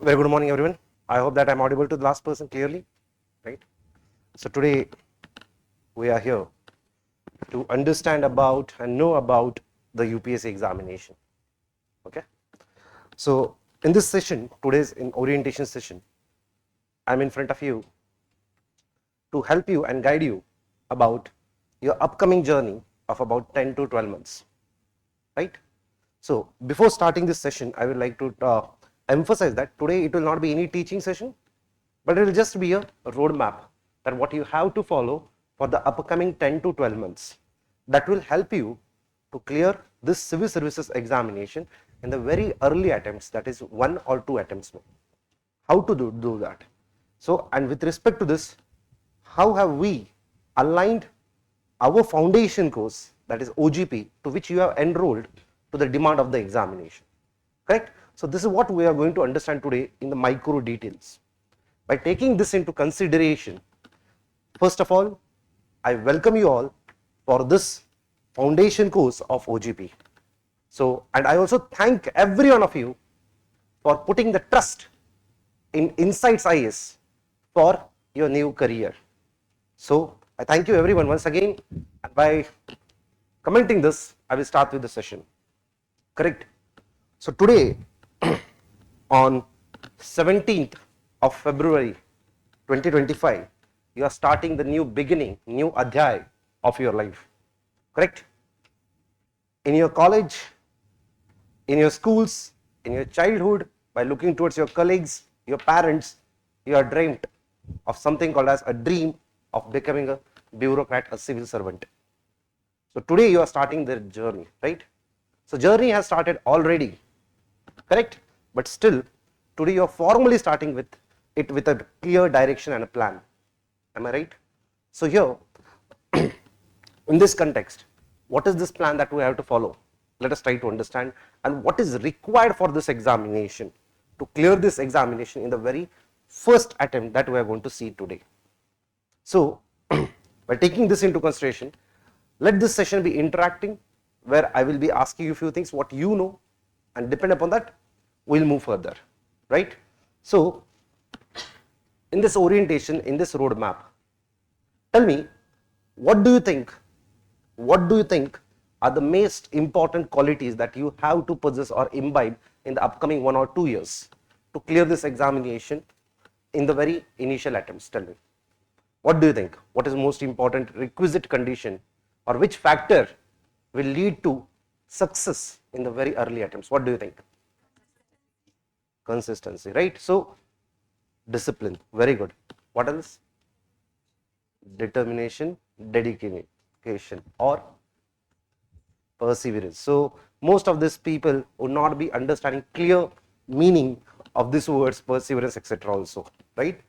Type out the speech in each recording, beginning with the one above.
Very good morning, everyone. I hope that I'm audible to the last person clearly, right? So today we are here to understand about and know about the UPSC examination. Okay. So in this session, today's in orientation session, I'm in front of you to help you and guide you about your upcoming journey of about 10 to 12 months, right? So before starting this session, I would like to emphasize that today it will not be any teaching session, but it will just be a roadmap that what you have to follow for the upcoming 10 to 12 months. That will help you to clear this civil services examination in the very early attempts, that is 1 or 2 attempts. How to do that? So, and with respect to this, how have we aligned our foundation course, that is OGP, to which you have enrolled, to the demand of the examination, correct? So this is what we are going to understand today in the micro details. By taking this into consideration, first of all, I welcome you all for this foundation course of OGP. So, and I also thank every one of you for putting the trust in Insights IAS for your new career. So I thank you everyone once again, and by commenting this, I will start with the session. Correct. So today, on 17th of February 2025, you are starting the new beginning, new adhyay of your life. Correct. In your college, in your schools, in your childhood, by looking towards your colleagues, your parents, you are dreamt of something called as a dream of becoming a bureaucrat, a civil servant. So today you are starting the journey, right? So journey has started already, correct? But still, today you are formally starting with it with a clear direction and a plan. Am I right? So here, in this context, what is this plan that we have to follow? Let us try to understand, and what is required for this examination, to clear this examination in the very first attempt that we are going to see today. So by taking this into consideration, let this session be interacting, where I will be asking you a few things what you know, and depend upon that we'll move further, right? So in this orientation, in this roadmap, tell me, what do you think are the most important qualities that you have to possess or imbibe in the upcoming 1 or 2 years to clear this examination in the very initial attempts? Tell me, what do you think? What is the most important requisite condition, or which factor will lead to success in the very early attempts? What do you think? Consistency, right? So discipline, very good. What else? Determination, dedication, or perseverance. So most of these people would not be understanding clear meaning of these words, perseverance, etc. also, right?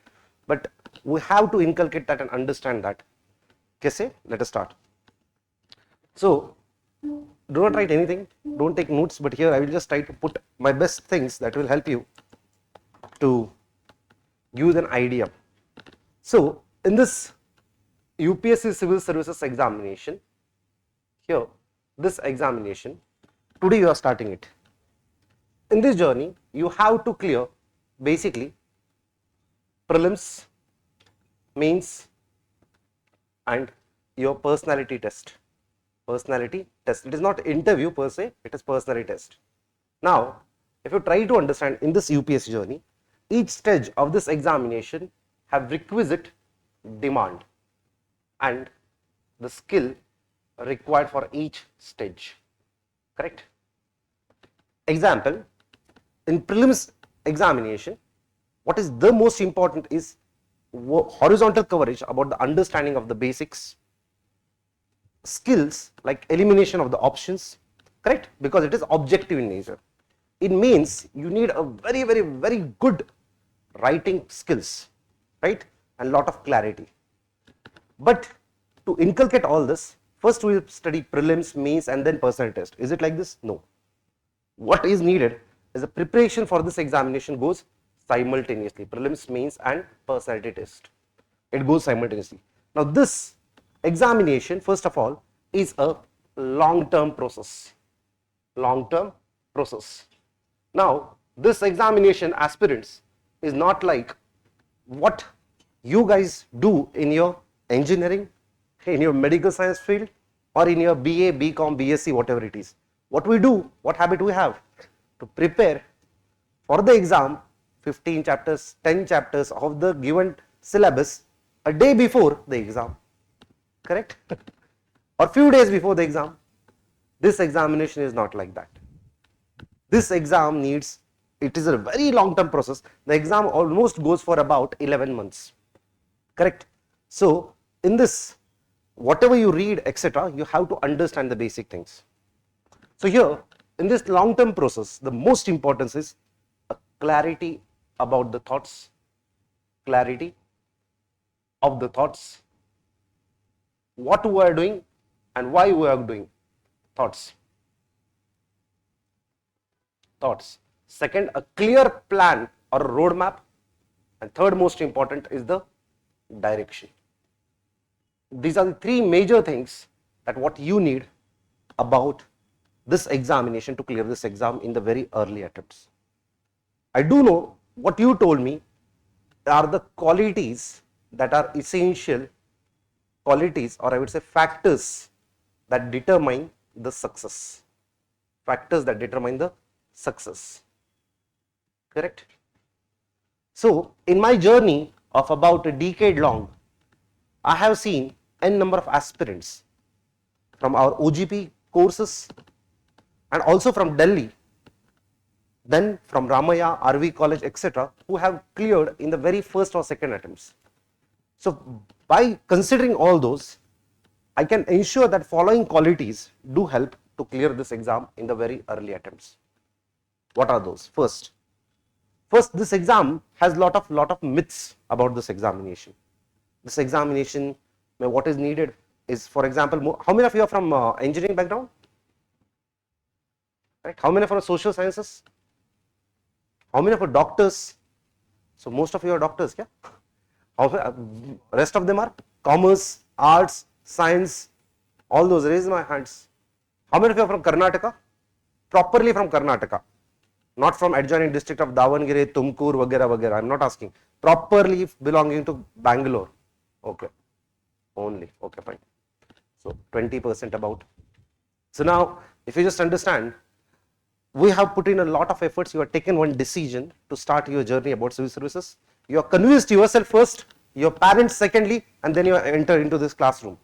But we have to inculcate that and understand that. Kaise? Let us start. So do not write anything, don't take notes, but here I will just try to put my best things that will help you to give an idea. So in this UPSC Civil Services examination, here, this examination, today you are starting it. In this journey, you have to clear basically prelims, mains, and your personality test. Personality test. It is not interview per se, it is personality test. Now, if you try to understand in this UPSC journey, each stage of this examination have requisite demand and the skill required for each stage, correct? Example, in prelims examination, what is the most important is horizontal coverage about the understanding of the basics, skills like elimination of the options, correct? Because it is objective in nature. It means you need a very good writing skills, right? And lot of clarity. But to inculcate all this, first we will study prelims, mains, and then personality test. Is it like this? No. What is needed is a preparation for this examination goes simultaneously. Prelims, mains, and personality test. It goes simultaneously. Now this examination, first of all, is a long-term process. Long-term process. Now this examination, aspirants, is not like what you guys do in your engineering, in your medical science field, or in your BA, BCom, BSc, whatever it is. What we do, what habit we have to prepare for the exam, 15 chapters, 10 chapters of the given syllabus a day before the exam, correct? Or few days before the exam. This examination is not like that. This exam needs, it is a very long term process. The exam almost goes for about 11 months, correct? So in this, whatever you read, etc., you have to understand the basic things. So here, in this long term process, the most important is a clarity about the thoughts, clarity of the thoughts, what we are doing and why we are doing, thoughts. Second, a clear plan or a roadmap, and third most important is the direction. These are the three major things that what you need about this examination to clear this exam in the very early attempts. I do know what you told me are the qualities that are essential qualities, or I would say factors that determine the success. Factors that determine the success. Correct? So, in my journey of about a decade long, I have seen n number of aspirants from our OGP courses and also from Delhi, then from Ramaya, RV College, etc., who have cleared in the very first or second attempts. So, by considering all those, I can ensure that following qualities do help to clear this exam in the very early attempts. What are those? First, this exam has lot of myths about this examination. This examination, what is needed is, for example, how many of you are from engineering background? Right? How many are social sciences? How many are doctors? So most of you are doctors, yeah? Rest of them are commerce, arts, science, all those. Raise my hands. How many of you are from Karnataka? Properly from Karnataka, not from adjoining district of Davangere, Tumkur, Vagera, Vagera. I am not asking. Properly belonging to Bangalore. Okay. Only. Okay, fine. So 20% about. So now, if you just understand, we have put in a lot of efforts. You have taken one decision to start your journey about civil services. You are convinced yourself first, your parents secondly, and then you enter into this classroom.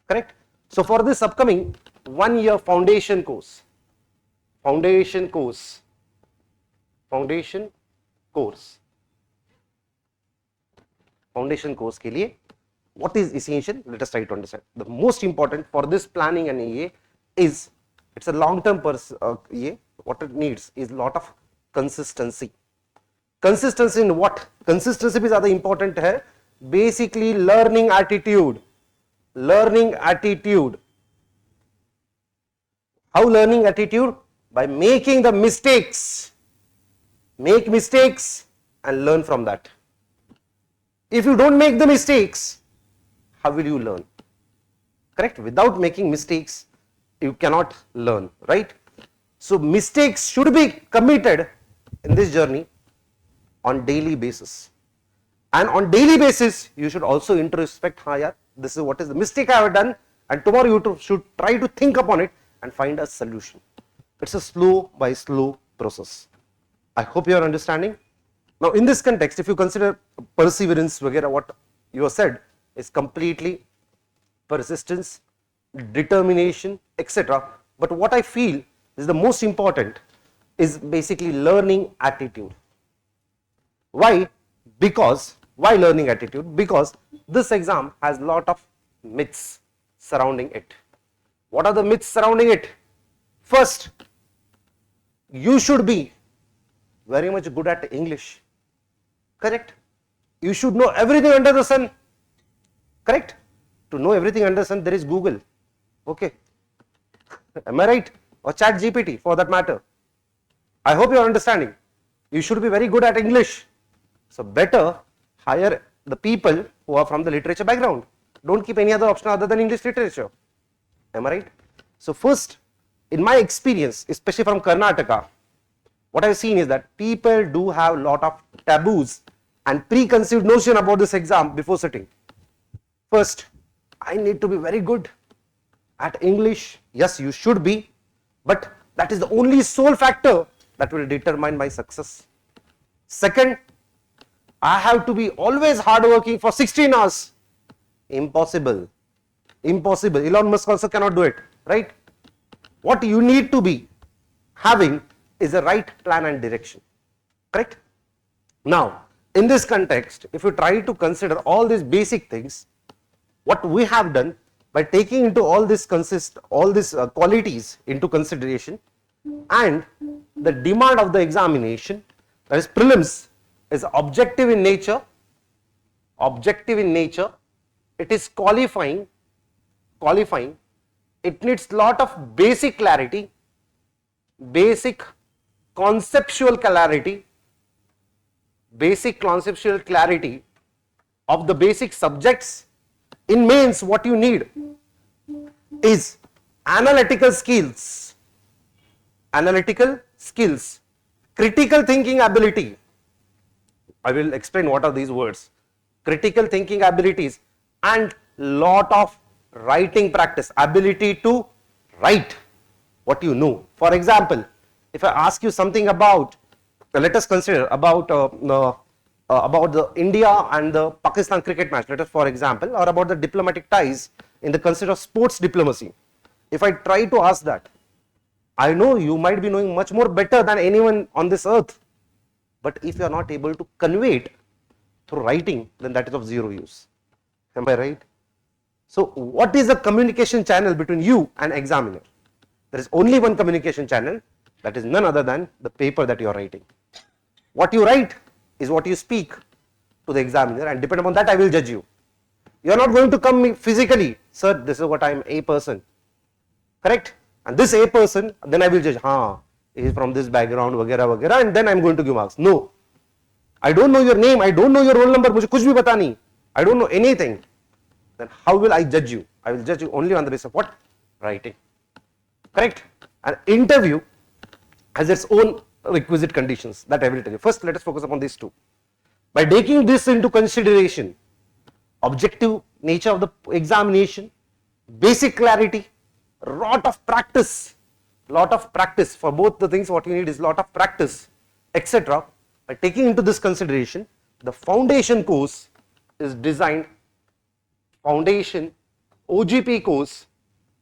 Correct? So for this upcoming 1 year foundation course के लिए what is essential? Let us try to understand. The most important for this planning and EA is, it's a long term EA. What it needs is lot of consistency. Consistency in what? Consistency is ज़्यादा important है. Basically learning attitude. How learning attitude? By making the mistakes. Make mistakes and learn from that. If you don't make the mistakes, how will you learn? Correct? Without making mistakes, you cannot learn, right? So mistakes should be committed in this journey on daily basis. And on daily basis, you should also introspect, this is what is the mistake I have done, and tomorrow you should try to think upon it and find a solution. It's a slow by slow process. I hope you are understanding. Now in this context, if you consider perseverance, what you have said is completely persistence, determination, etc. But what I feel is the most important is basically learning attitude. Why? Why learning attitude? Because this exam has lot of myths surrounding it. What are the myths surrounding it? First, you should be very much good at English. Correct? You should know everything under the sun. Correct? To know everything under the sun, there is Google. Okay. Am I right? Or Chat GPT for that matter. I hope you are understanding. You should be very good at English. So better hire the people who are from the literature background. Don't keep any other option other than English literature. Am I right? So first, in my experience, especially from Karnataka, what I've seen is that people do have a lot of taboos and preconceived notion about this exam before sitting. First, I need to be very good at English. Yes, you should be, but that is the only sole factor that will determine my success. Second, I have to be always hardworking for 16 hours. Impossible. Impossible. Elon Musk also cannot do it, right? What you need to be having is a right plan and direction, correct? Now, in this context, if you try to consider all these basic things, what we have done by taking into all these qualities into consideration, and the demand of the examination, that is prelims, is objective in nature. Objective in nature, it is qualifying. It needs lot of basic clarity, basic conceptual clarity of the basic subjects. In mains, what you need is analytical skills, critical thinking ability. I will explain what are these words. Critical thinking abilities and lot of writing practice, ability to write what you know. For example, if I ask you something about, let us consider about the India and the Pakistan cricket match, let us for example, or about the diplomatic ties in the concept of sports diplomacy. If I try to ask that, I know you might be knowing much more better than anyone on this earth, but if you are not able to convey it through writing, then that is of zero use. Am I right? So what is the communication channel between you and examiner? There is only one communication channel, that is none other than the paper that you are writing. What you write is what you speak to the examiner, and depending upon that I will judge you. You are not going to come physically, sir, this is what I am, a person, correct? And this a person, then I will judge, he is from this background, vagera, and then I am going to give marks. No, I don't know your name, I don't know your roll number, mujhe kuch bhi pata nahi, I don't know anything. Then how will I judge you? I will judge you only on the basis of what? Writing, correct? An interview has its own requisite conditions that I will tell you. First, let us focus upon these two. By taking this into consideration, objective nature of the examination, basic clarity, lot of practice for both the things. What you need is lot of practice, etc. By taking into this consideration, the foundation course is designed, foundation OGP course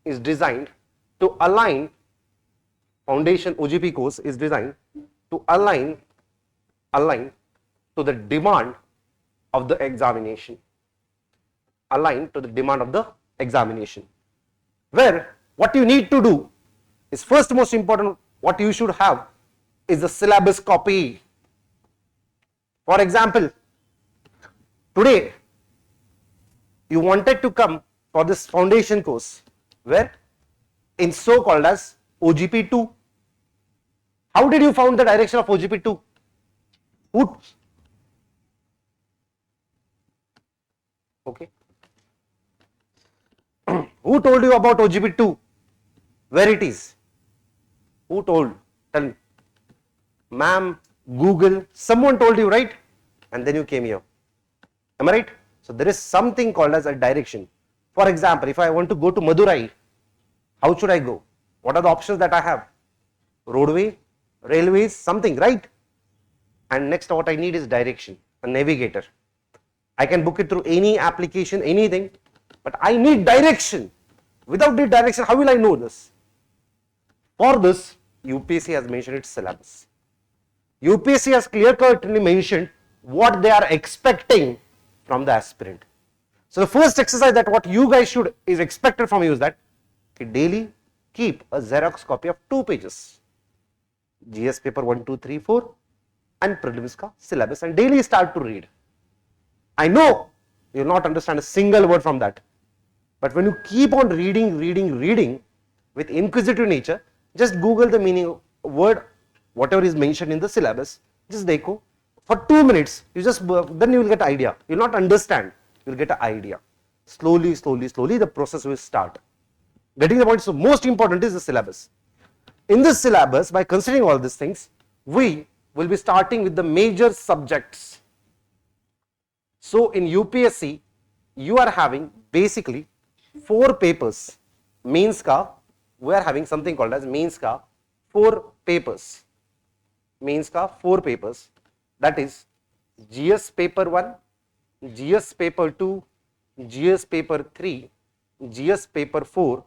is designed to align, foundation OGP course is designed to align to the demand of the examination, where what you need to do is, first most important, what you should have is the syllabus copy. For example, today you wanted to come for this foundation course, where in so called as OGP 2. How did you found the direction of OGP 2? Okay. Who told you about OGP 2? Where it is? Who told? Tell me. Ma'am, Google, someone told you, right? And then you came here. Am I right? So there is something called as a direction. For example, if I want to go to Madurai, how should I go? What are the options that I have? Roadway, railways, something, right? And next what I need is direction, a navigator. I can book it through any application, anything, but I need direction. Without the direction, how will I know this? For this, UPSC has mentioned its syllabus. UPSC has clear-cutly mentioned what they are expecting from the aspirant. So the first exercise that what you guys is expected from you is that daily keep a Xerox copy of 2 pages, GS paper 1, 2, 3, 4 and prelims ka syllabus, and daily start to read. I know you will not understand a single word from that, but when you keep on reading with inquisitive nature, just Google the meaning word, whatever is mentioned in the syllabus, just dekho for 2 minutes, then you will get idea. You will not understand, you will get an idea. Slowly the process will start. Getting the point. So most important is the syllabus. In this syllabus, by considering all these things, we will be starting with the major subjects. So in UPSC, you are having basically 4 papers. Mains ka, we are having something called as mains ka 4 papers. Mains ka 4 papers, that is GS paper 1, GS paper 2, GS paper 3, GS paper 4.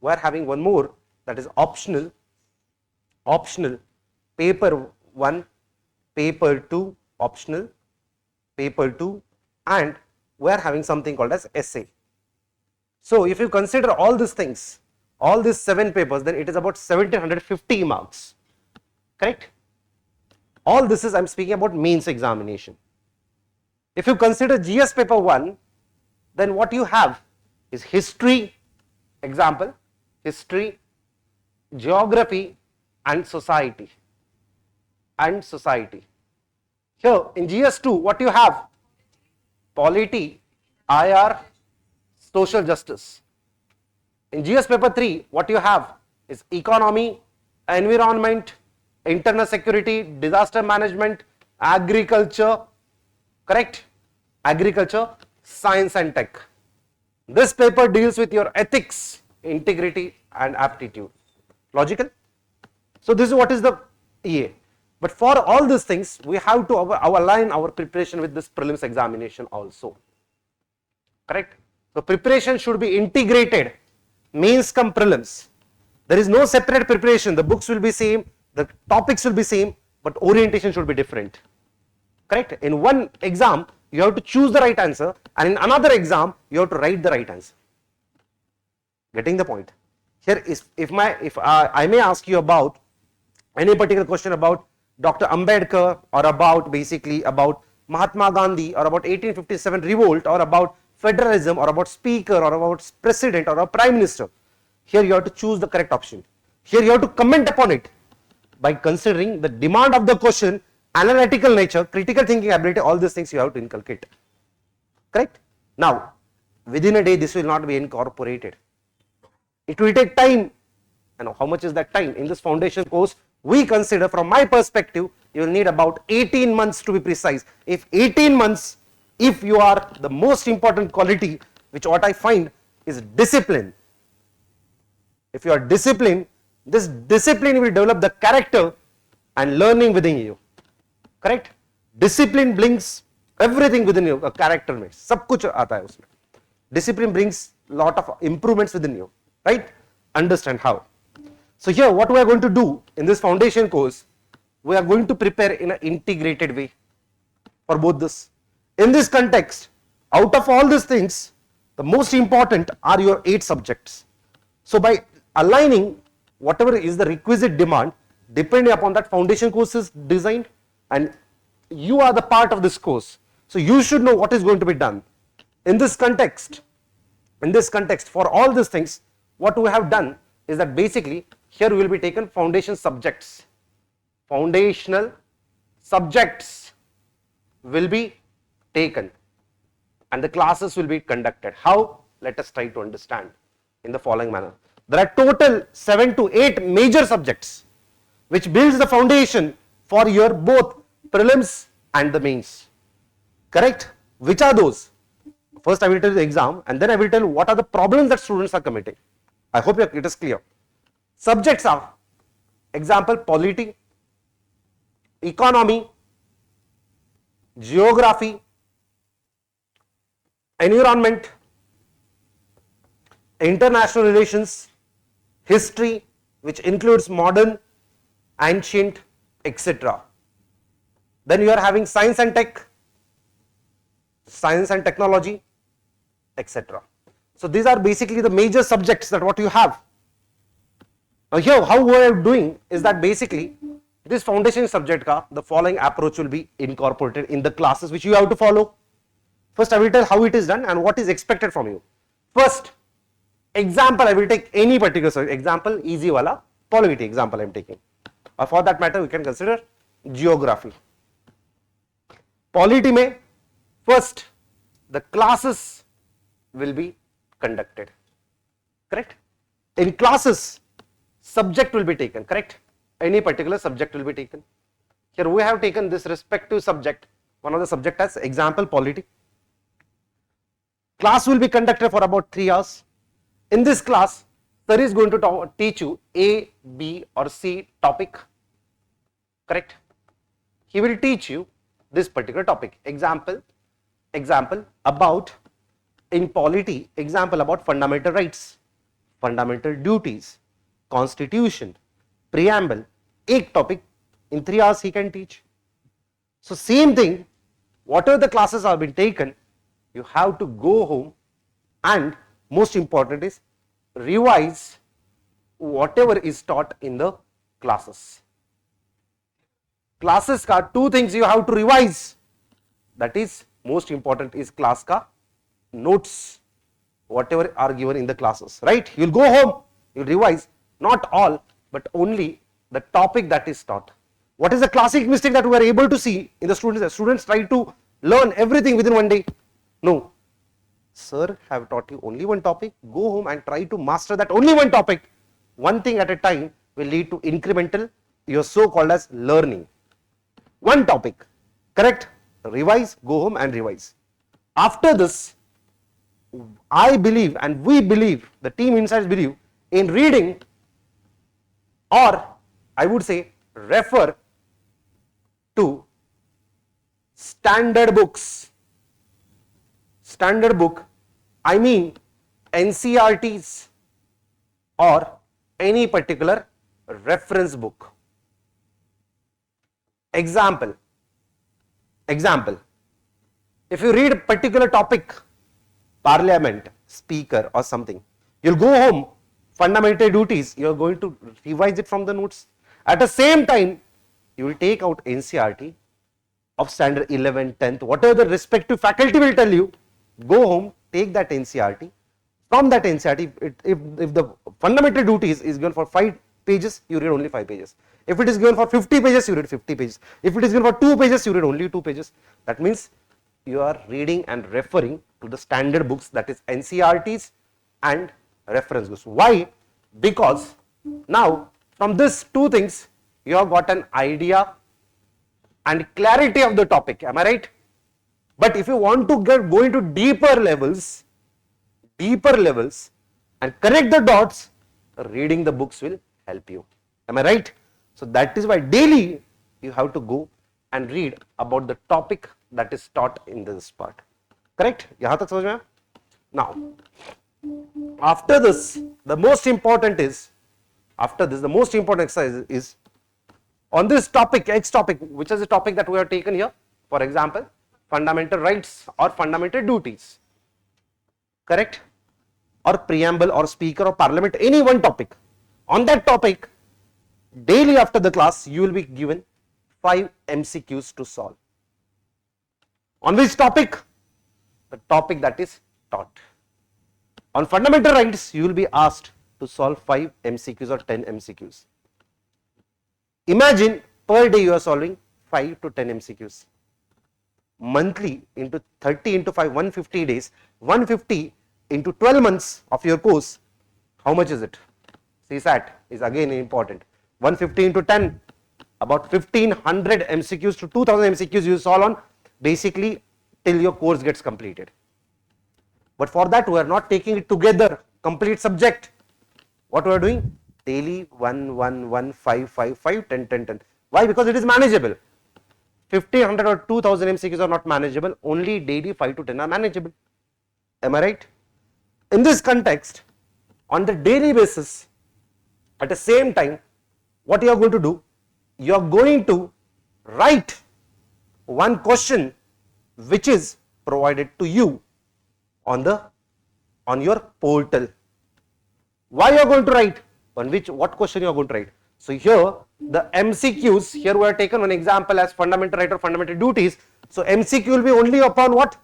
We are having one more, that is optional paper 1, paper 2, optional paper 2, and we are having something called as essay. So if you consider all these things, all these 7 papers, then it is about 1750 marks, correct? All this is, I am speaking about mains examination. If you consider GS paper 1, then what you have is history, example, history, geography and society. Here in GS2, what you have? Polity, IR, social justice. In GS paper 3, what you have is economy, environment, internal security, disaster management, agriculture, correct? Agriculture, science and tech. This paper deals with your ethics, integrity and aptitude. Logical? So this is what is the EA. But for all these things, we have to align our preparation with this prelims examination also. Correct? So preparation should be integrated. Mains come prelims. There is no separate preparation. The books will be same, the topics will be same, but orientation should be different. Correct? In one exam, you have to choose the right answer, and in another exam, you have to write the right answer. Getting the point? Here is, if I may ask you about any particular question about Dr. Ambedkar, or about basically about Mahatma Gandhi, or about 1857 revolt, or about federalism, or about speaker, or about president, or a prime minister, here you have to choose the correct option. Here you have to comment upon it by considering the demand of the question, analytical nature, critical thinking ability, all these things you have to inculcate. Correct? Now, within a day, this will not be incorporated. It will take time. And how much is that time? In this foundation course, we consider, from my perspective, you will need about 18 months to be precise. If 18 months, if you are, the most important quality, which what I find is discipline. If you are disciplined, this discipline will develop the character and learning within you. Correct? Discipline brings everything within you, a character में सब कुछ आता है उसमें. Discipline brings lot of improvements within you, right? Understand how. So here what we are going to do in this foundation course, we are going to prepare in an integrated way for both this. In this context, out of all these things, the most important are your 8 subjects. So by aligning whatever is the requisite demand, depending upon that, foundation course is designed, and you are the part of this course. So you should know what is going to be done. In this context, for all these things, what we have done is that basically here we will be taken foundation subjects. Foundational subjects will be taken and the classes will be conducted. How? Let us try to understand in the following manner. There are total 7 to 8 major subjects which builds the foundation for your both prelims and the mains. Correct? Which are those? First I will tell you the exam, and then I will tell you what are the problems that students are committing. I hope it is clear. Subjects are, example, polity, economy, geography, environment, international relations, history, which includes modern, ancient, etc. Then you are having science and tech, science and technology, etc. So these are basically the major subjects that what you have. Now here how we are doing is that basically this foundation subject ka, the following approach will be incorporated in the classes which you have to follow. First I will tell how it is done and what is expected from you. First, example, I will take any particular subject. Example, easy wala, polity example I am taking. Or for that matter, we can consider geography. Polity mein, first, the classes will be conducted. Correct? In classes, subject will be taken. Correct? Any particular subject will be taken. Here we have taken this respective subject, one of the subject as example polity. Class will be conducted for about 3 hours. In this class, sir is going to teach you A, B or C topic, correct? He will teach you this particular topic. Example about, in polity, example about fundamental rights, fundamental duties, constitution, preamble, एक topic in 3 hours he can teach. So same thing, whatever the classes have been taken, you have to go home and most important is revise whatever is taught in the classes. Classes ka 2 things you have to revise, that is most important is class ka notes, whatever are given in the classes, right? You will go home, you will revise, not all but only the topic that is taught. What is the classic mistake that we are able to see in the students? The students try to learn everything within one day. No, sir have taught you only one topic, go home and try to master that only one topic. One thing at a time will lead to incremental, your so called as learning. One topic, correct? Revise, go home and revise. After this, I believe and we believe, the team insights believe in reading, or I would say refer to standard books. Standard book, I mean NCRTs or any particular reference book. Example, if you read a particular topic, parliament, speaker or something, you'll go home, fundamental duties, you're going to revise it from the notes. At the same time, you will take out NCRT of standard 11, 10th, whatever the respective faculty will tell you, go home, take that NCRT. From that NCRT, if the fundamental duties is given for 5 pages, you read only 5 pages. If it is given for 50 pages, you read 50 pages. If it is given for 2 pages, you read only 2 pages. That means you are reading and referring to the standard books, that is NCRTs and reference books. Why? Because now from these 2 things, you have got an idea and clarity of the topic. Am I right? But if you want to go into deeper levels and connect the dots, reading the books will help you. Am I right? So that is why daily you have to go and read about the topic that is taught in this part. Correct? Yahan tak samajh mein? Now, after this, the most important exercise is on this topic, X topic, which is the topic that we have taken here. For example, fundamental rights or fundamental duties, correct? Or preamble or speaker or parliament, any one topic. On that topic, daily after the class, you will be given 5 MCQs to solve. On which topic? The topic that is taught. On fundamental rights, you will be asked to solve 5 MCQs or 10 MCQs. Imagine per day you are solving 5 to 10 MCQs. Monthly into 30 into 5, 150 days, 150 into 12 months of your course, how much is it? CSAT is again important. 150 into 10, about 1500 MCQs to 2000 MCQs you solve on basically till your course gets completed. But for that we are not taking it together, complete subject. What we are doing? Daily 1, 1, 1, 5, 5, 5, 10, 10, 10. Why? Because it is manageable. 1500 or 2000 MCQs are not manageable, only daily 5 to 10 are manageable. Am I right? In this context, on the daily basis, at the same time, what you are going to do? You are going to write one question which is provided to you on your portal. Why you are going to write? What question you are going to write? So here the MCQs, here we have taken one example as fundamental right or fundamental duties. So MCQ will be only upon what?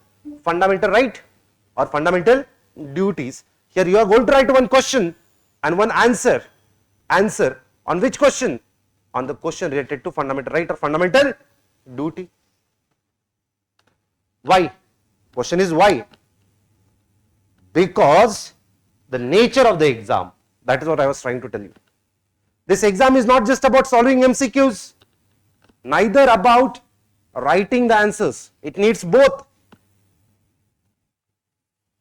Fundamental right or fundamental duties. Here you are going to write one question and one answer. Answer on which question? On the question related to fundamental right or fundamental duty. Why? Question is why? Because the nature of the exam, that is what I was trying to tell you. This exam is not just about solving MCQs. neither about writing the answers. It needs both.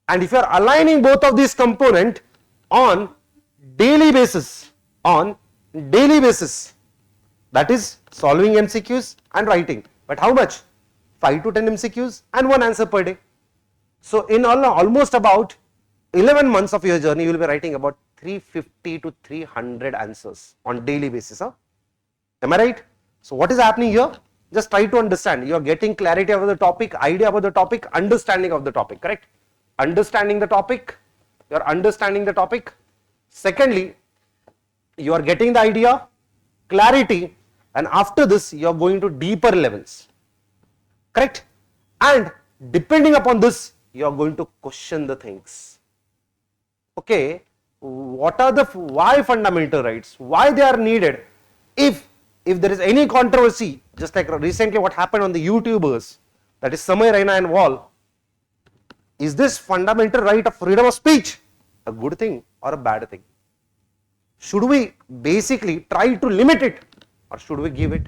And if you are aligning both of these components on daily basis, that is solving MCQs and writing. But how much? 5 to 10 MCQs and 1 answer per day. So in almost about 11 months of your journey, you will be writing about 350 to 300 answers on daily basis. Am I right? So what is happening here? Just try to understand. You are getting clarity about the topic, idea about the topic, understanding of the topic, correct? Understanding the topic, you are understanding the topic. Secondly, you are getting the idea, clarity, and after this you are going to deeper levels, correct? And depending upon this, you are going to question the things. Okay, what are the why fundamental rights? Why they are needed? If there is any controversy, just like recently what happened on the YouTubers, that is Samay Raina and Wall, is this fundamental right of freedom of speech a good thing or a bad thing? Should we basically try to limit it or should we give it?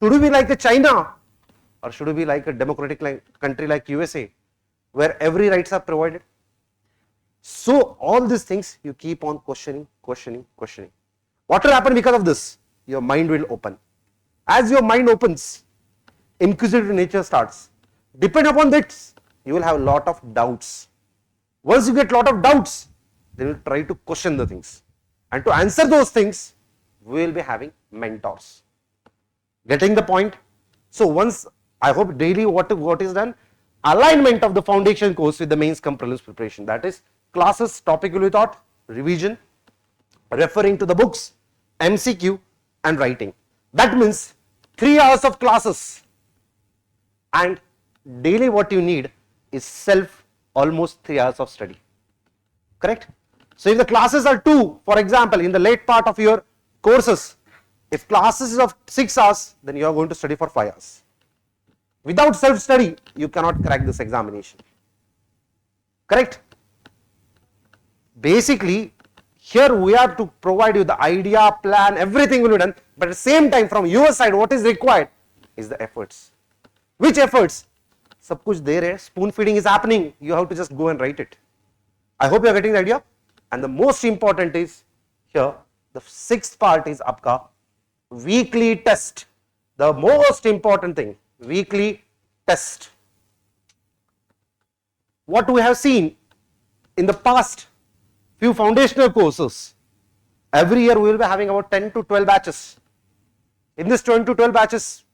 Should we be like a China or should we be like a democratic country like USA where every rights are provided? So all these things you keep on questioning. What will happen because of this? Your mind will open. As your mind opens, inquisitive nature starts. Depending upon this, you will have a lot of doubts. Once you get a lot of doubts, then you try to question the things. And to answer those things, we will be having mentors. Getting the point? So once, I hope daily what is done? Alignment of the foundation course with the mains cum prelims preparation. That is classes, topic will be taught, revision, referring to the books, MCQ and writing. That means 3 hours of classes, and daily what you need is almost 3 hours of study, correct? So if the classes are 2, for example, in the late part of your courses, if classes is of 6 hours, then you are going to study for 5 hours. Without self-study, you cannot crack this examination, correct? Basically, here we are to provide you the idea, plan, everything will be done, but at the same time from your side what is required is the efforts. Which efforts? Sab kuch there hai, spoon feeding is happening, you have to just go and write it. I hope you are getting the idea. And the most important is here, the 6th part is aapka weekly test. The most important thing, weekly test. What we have seen in the past few foundational courses, every year we will be having about 10 to 12 batches. In this 10 to 12 batches,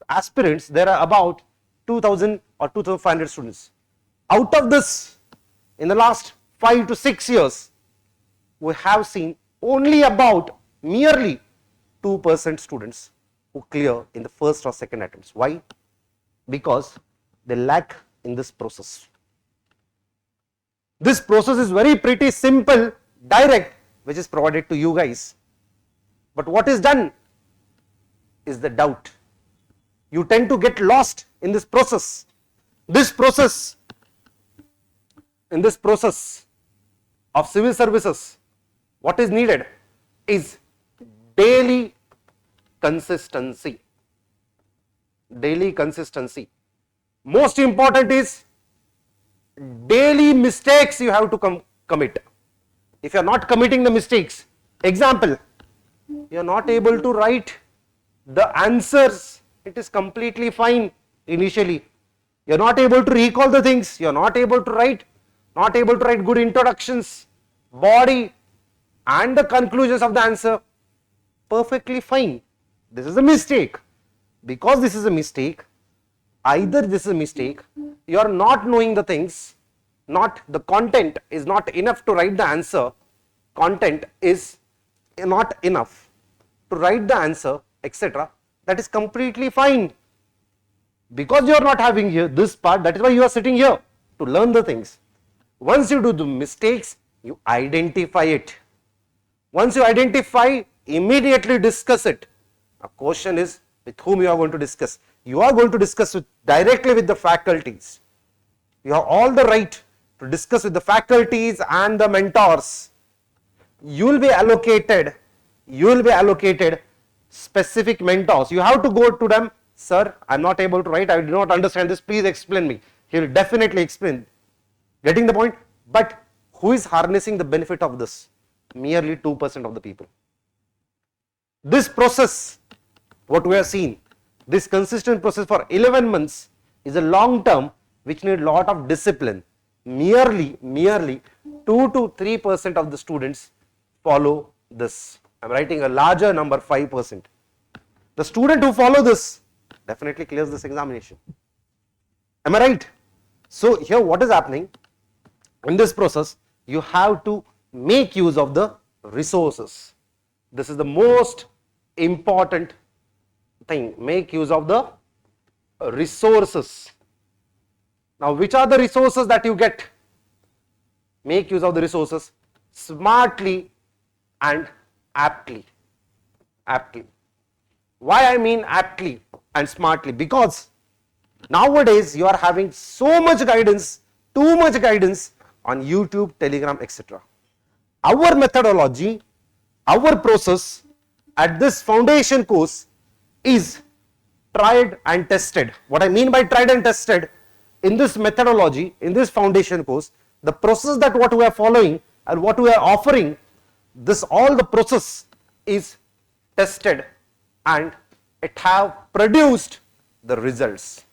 aspirants, there are about 2000 or 2500 students. Out of this, in the last 5 to 6 years, we have seen only about merely 2% students who clear in the first or second attempts. Why? Because they lack in this process. This process is very pretty simple, direct, which is provided to you guys. But what is done is the doubt. You tend to get lost in this process. In this process of civil services, what is needed is daily consistency. Daily consistency. Most important is daily mistakes you have to commit. If you are not committing the mistakes, example, you are not able to write the answers, it is completely fine initially. You are not able to recall the things, you are not able to write good introductions, body and the conclusions of the answer, perfectly fine. This is a mistake. Because this is a mistake, either this is a mistake, you are not knowing the things, not the content is not enough to write the answer, content is not enough to write the answer, etc. That is completely fine. Because you are not having here this part, that is why you are sitting here to learn the things. Once you do the mistakes, you identify it. Once you identify, immediately discuss it. A question is with whom you are going to discuss. You are going to discuss directly with the faculties. You have all the right to discuss with the faculties and the mentors. You will be allocated specific mentors. You have to go to them, sir, I'm not able to write, I do not understand this, please explain me. He will definitely explain. Getting the point? But who is harnessing the benefit of this? Merely 2% of the people. This process, what we have seen, this consistent process for 11 months is a long term which need lot of discipline. Merely 2 to 3% of the students follow this. I am writing a larger number, 5%. The student who follow this definitely clears this examination. Am I right? So here what is happening? In this process, you have to make use of the resources. This is the most important thing. Make use of the resources. Now, which are the resources that you get? Make use of the resources smartly and aptly. Aptly. Why I mean aptly and smartly? Because nowadays you are having so much guidance, too much guidance on YouTube, Telegram, etc. Our methodology, our process at this foundation course is tried and tested. What I mean by tried and tested, in this methodology, in this foundation course, the process that what we are following and what we are offering, this all the process is tested and it have produced the results.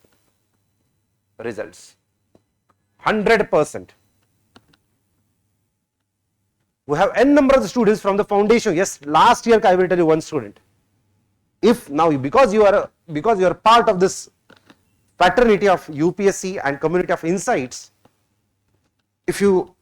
100%. We have n number of the students from the foundation. Yes, last year I will tell you one student. If now because you are part of this fraternity of UPSC and community of insights, if you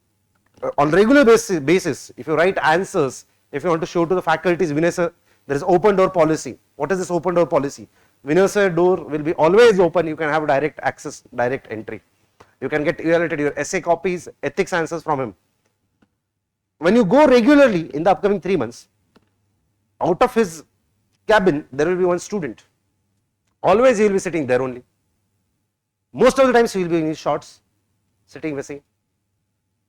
on regular basis, if you write answers, if you want to show to the faculties, Vinay sir, there is open door policy. What is this open door policy? Vinay sir door will be always open. You can have direct access, direct entry. You can get your essay copies, ethics answers from him. When you go regularly in the upcoming 3 months, out of his cabin, there will be one student. Always he will be sitting there only. Most of the times he will be in his shorts, sitting missing.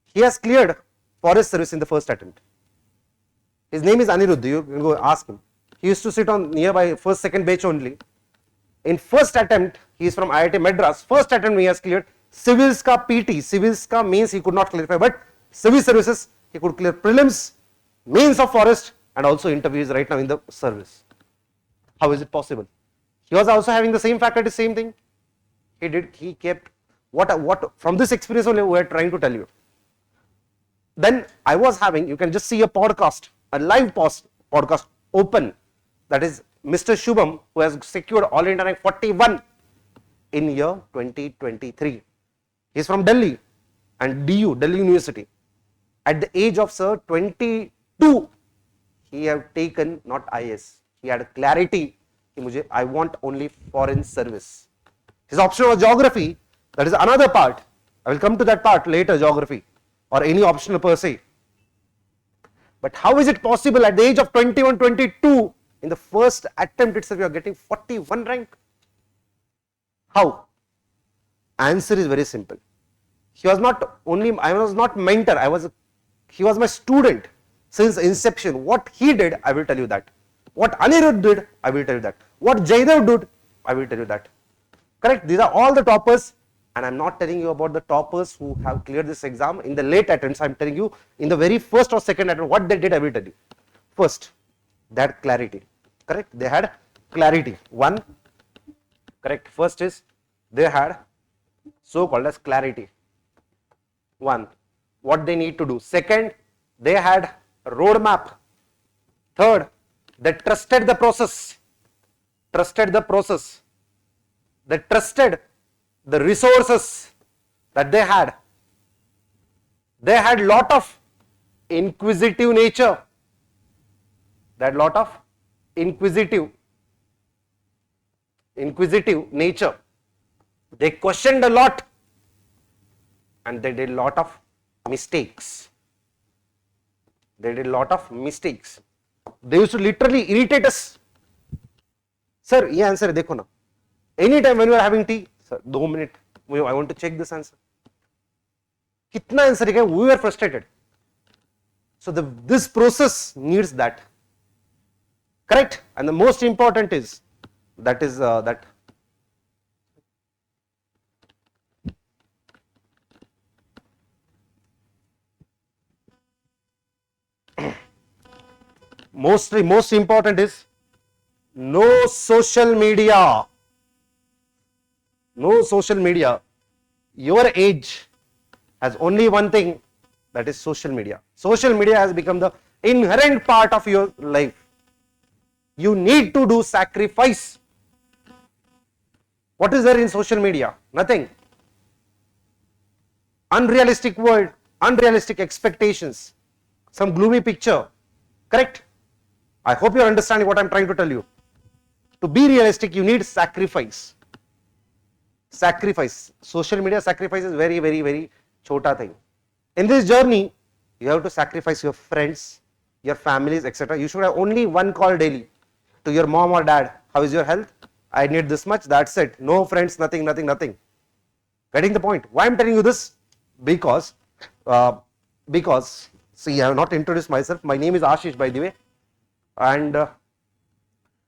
He has cleared forest service in the first attempt. His name is Aniruddha, you can go ask him. He used to sit on nearby first, second bench only. In first attempt, he is from IIT Madras. First attempt he has cleared. Civils ka PT, civils ka mains he could not clarify, but civil services he could clear prelims, mains of forest, and also interviews right now in the service. How is it possible? He was also having the same faculty, same thing. He kept what from this experience only we are trying to tell you. Then I was having, you can just see a podcast, a live podcast open, that is Mr. Shubham, who has secured all India rank 41 in year 2023. He is from Delhi and DU, Delhi University. At the age of sir 22, he have taken not IAS. He had a clarity. I want only foreign service. His option was geography. That is another part. I will come to that part later, geography or any optional per se. But how is it possible at the age of 21, 22, in the first attempt itself you are getting 41 rank? How? Answer is very simple. He was not only, I was not mentor, he was my student since inception. What he did, I will tell you that. What Anirudh did, I will tell you that. What Jaidev did, I will tell you that. Correct? These are all the toppers, and I am not telling you about the toppers who have cleared this exam in the late attempts. I am telling you in the very first or second attempt, what they did, I will tell you. First, they had clarity. Correct? They had clarity. One, correct. First is, they had so called as clarity. One, what they need to do. Second, they had a roadmap. Third, they trusted the process. Trusted the process. They trusted the resources that they had. They had lot of inquisitive nature. They had lot of inquisitive nature. They questioned a lot and they did a lot of mistakes. They did a lot of mistakes. They used to literally irritate us. Sir, ये answer देखो ना. Anytime when you are having tea, sir, 2 minutes, I want to check this answer. कितना answer है? We were frustrated. So this process needs that. Correct? And the most important is that most important is no social media. No social media. Your age has only one thing, that is social media. Social media has become the inherent part of your life. You need to do sacrifice. What is there in social media? Nothing. Unrealistic world, unrealistic expectations, some gloomy picture. Correct? I hope you are understanding what I am trying to tell you. To be realistic, you need sacrifice. Sacrifice. Social media sacrifice is very, very, very chota thing. In this journey, you have to sacrifice your friends, your families, etc. You should have only one call daily to your mom or dad. How is your health? I need this much. That's it. No friends, nothing, nothing, nothing. Getting the point? Why I'm telling you this? Because see, I have not introduced myself. My name is Ashish, by the way, and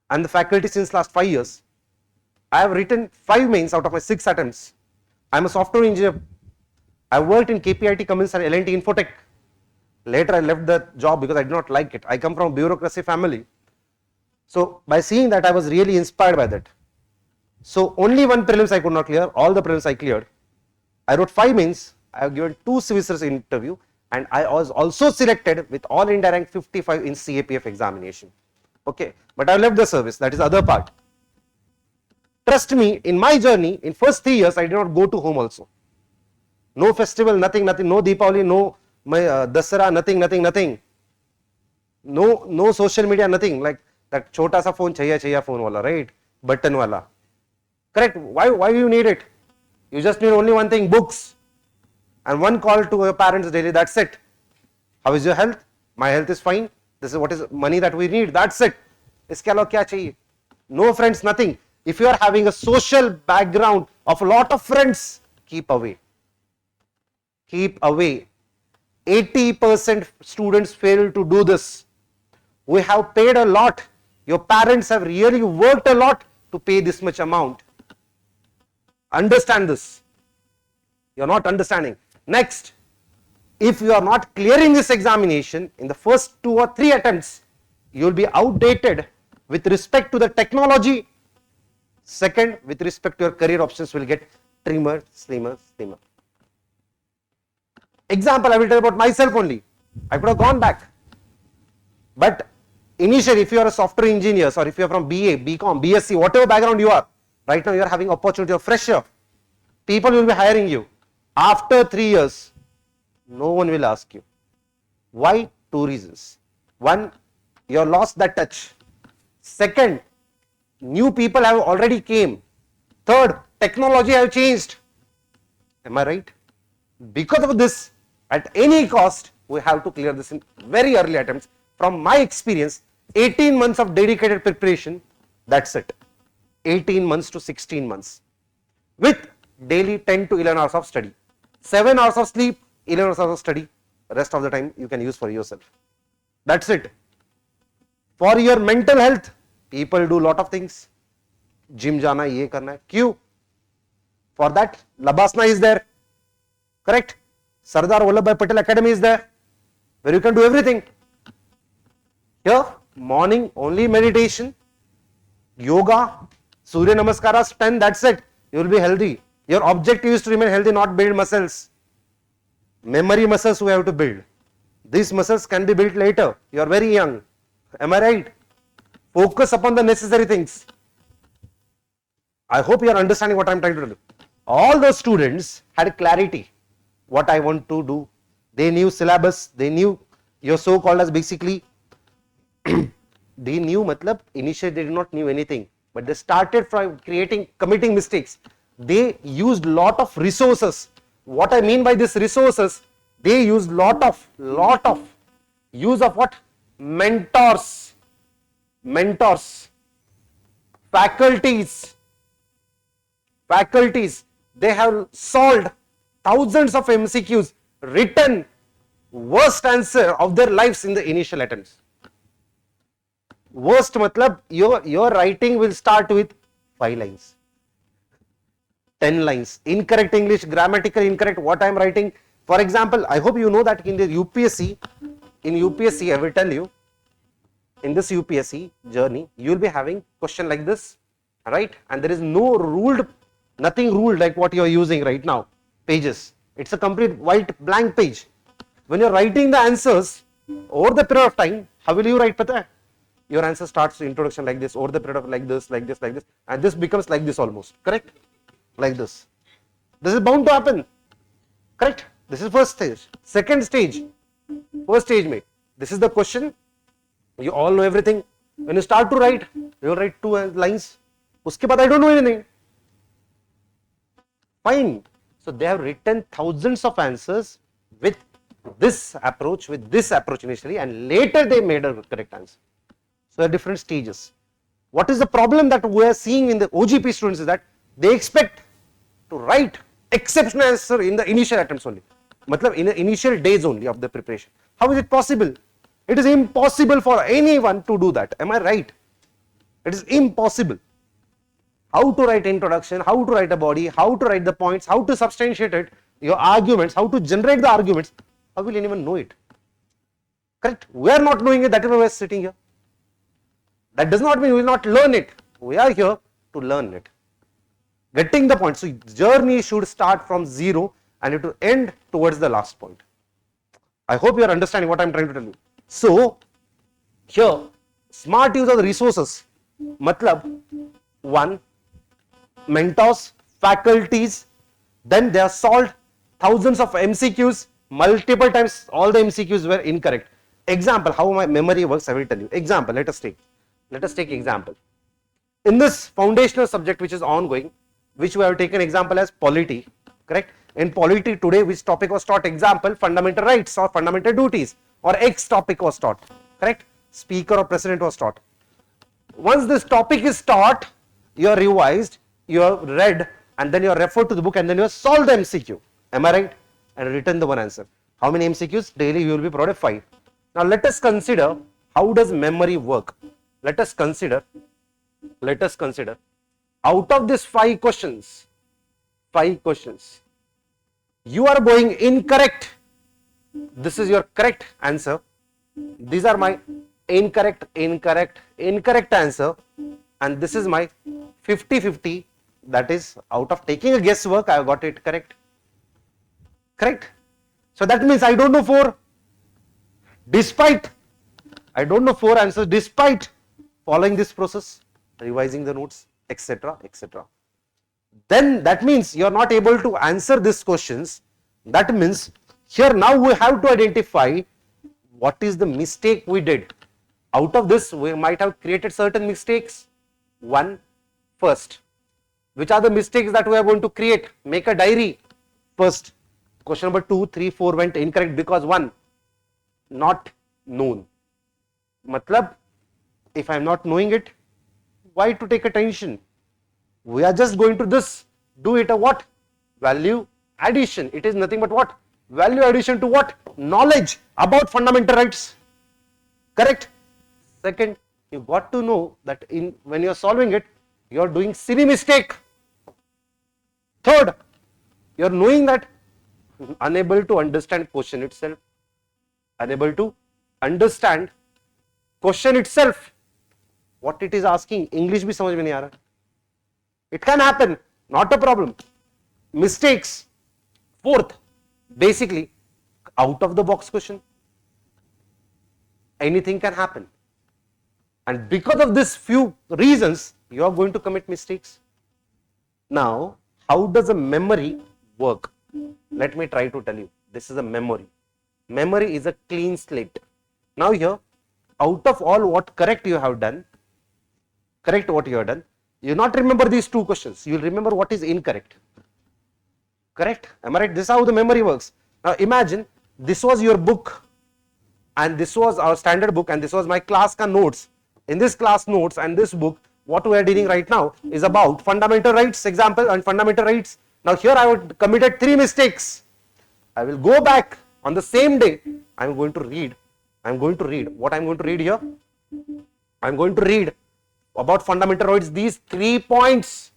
I'm the faculty since last 5 years. I have written 5 mains out of my 6 attempts. I'm a software engineer. I worked in KPIT Cummins and L&T Infotech. Later, I left the job because I did not like it. I come from a bureaucracy family. So, by seeing that, I was really inspired by that. So, only one prelims I could not clear. All the prelims I cleared. I wrote 5 mains. I have given 2 civil service interview, and I was also selected with all India rank 55 in CAPF examination. Okay, but I left the service. That is the other part. Trust me, in my journey, in first 3 years, I did not go to home also. No festival, nothing, nothing. No Deepavali, no Dasara, nothing, nothing, nothing. No social media, nothing. Like that chota sa phone, chaya phone wala, right? Button wala. Correct? Why do you need it? You just need only one thing, books. And one call to your parents daily, that's it. How is your health? My health is fine. This is what is money that we need, that's it. Iske alawa kya chahiye? No friends, nothing. If you are having a social background of a lot of friends, keep away. Keep away. 80% students fail to do this. We have paid a lot. Your parents have really worked a lot to pay this much amount. Understand this. You are not understanding. Next, if you are not clearing this examination in the first 2 or 3 attempts, you will be outdated with respect to the technology. Second, with respect to your career options will get trimmer, slimmer. Example, I will tell about myself only. I could have gone back. But initially, if you are a software engineer, or if you are from BA, BCom, BSc, whatever background you are, right now you are having opportunity of fresher. People will be hiring you. After 3 years, no one will ask you. Why? 2 reasons. One, you have lost that touch. Second, new people have already came. Third, technology have changed. Am I right? Because of this, at any cost, we have to clear this in very early attempts. From my experience, 18 months of dedicated preparation, that's it. 18 months to 16 months. With daily 10 to 11 hours of study. 7 hours of sleep, 11 hours of study. Rest of the time you can use for yourself. That's it. For your mental health, people do lot of things. Gym jana, ye karna hai. Kyun? For that, Labasna is there. Correct? Sardar Vallabhbhai Patel Academy is there, where you can do everything. Here, morning only meditation, yoga, Surya Namaskaras 10, that's it. You will be healthy. Your objective is to remain healthy, not build muscles. Memory muscles we have to build. These muscles can be built later. You are very young. Am I right? Focus upon the necessary things. I hope you are understanding what I am trying to do. All those students had clarity. What I want to do. They knew syllabus. They knew your so-called as basically. They knew, matlab, initially they did not knew anything. But they started from committing mistakes. They used lot of resources. What I mean by this resources, they used lot of use of what? Mentors, faculties. They have solved thousands of MCQs, written worst answer of their lives in the initial attempts. worst matlab your writing will start with 5 lines, 10 lines, incorrect English, grammatical incorrect what I am writing. For example, I hope you know that in the UPSC, I will tell you, in this UPSC journey, you will be having question like this, right? And there is nothing ruled like what you are using right now, pages. It's a complete white blank page. When you're writing the answers, over the period of time, how will you write, pata hai? Your answer starts introduction like this, over the period of like this, and this becomes like this almost, correct? Like this. This is bound to happen, correct? This is first stage. Second stage, mate. This is the question. You all know everything. When you start to write, you will write 2 lines. Uske baad I don't know anything. Fine. So they have written thousands of answers with this approach initially, and later they made a correct answer. So there are different stages. What is the problem that we are seeing in the OGP students is that they expect to write exceptional answer in the initial attempts only. Matlab in the initial days only of the preparation. How is it possible? It is impossible for anyone to do that. Am I right? It is impossible. How to write introduction, how to write a body, how to write the points, how to substantiate it, your arguments, how to generate the arguments. How will anyone know it? Correct? We are not knowing it, that is why we are sitting here. That does not mean we will not learn it. We are here to learn it. Getting the point. So journey should start from 0 and it will end towards the last point. I hope you are understanding what I am trying to tell you. So here, smart use of the resources. Matlab, 1, mentors, faculties, then they have solved thousands of MCQs, multiple times all the MCQs were incorrect. Example, how my memory works, I will tell you. Example, let us take example. In this foundational subject which is ongoing, which we have taken example as polity, correct? In polity today, which topic was taught? Example, fundamental rights or fundamental duties, or X topic was taught, correct? Speaker or president was taught. Once this topic is taught, you are revised, you have read, and then you are referred to the book, and then you have solved the MCQ. Am I right? And written the one answer. How many MCQs? Daily you will be provided 5. Now let us consider how does memory work. Let us consider out of these 5 questions, you are going incorrect. This is your correct answer. These are my incorrect answer, and this is my 50-50. That is, out of taking a guesswork, I have got it correct. So that means I don't know 4. I don't know 4 answers despite following this process, revising the notes, etc. Then that means you are not able to answer these questions. That means here now we have to identify what is the mistake we did. Out of this, we might have created certain mistakes. First, which are the mistakes that we are going to create? Make a diary. First, question number 2, 3, 4 went incorrect because 1, not known. Matlab, if I am not knowing it, why to take attention? We are just going to do it a what? Value addition. It is nothing but what? Value addition to what? Knowledge about fundamental rights. Correct? Second, you got to know that when you are solving it, you are doing silly mistake. Third, you are knowing that unable to understand question itself. Unable to understand question itself. What it is asking, English bhi samajh mein nahi aa raha. It can happen, not a problem. Mistakes. Fourth, basically, out of the box question. Anything can happen. And because of these few reasons, you are going to commit mistakes. Now, how does a memory work? Let me try to tell you. This is a memory. Memory is a clean slate. Now here, out of all what correct you have done, you will not remember these 2 questions. You will remember what is incorrect. Correct? Am I right? This is how the memory works. Now imagine this was your book and this was our standard book and this was my class ka notes. In this class notes and this book, what we are dealing right now is about fundamental rights example and fundamental rights. Now here I have committed 3 mistakes. I will go back on the same day. I am going to read. What I am going to read here? I'm going to read about fundamental rights, these 3 points,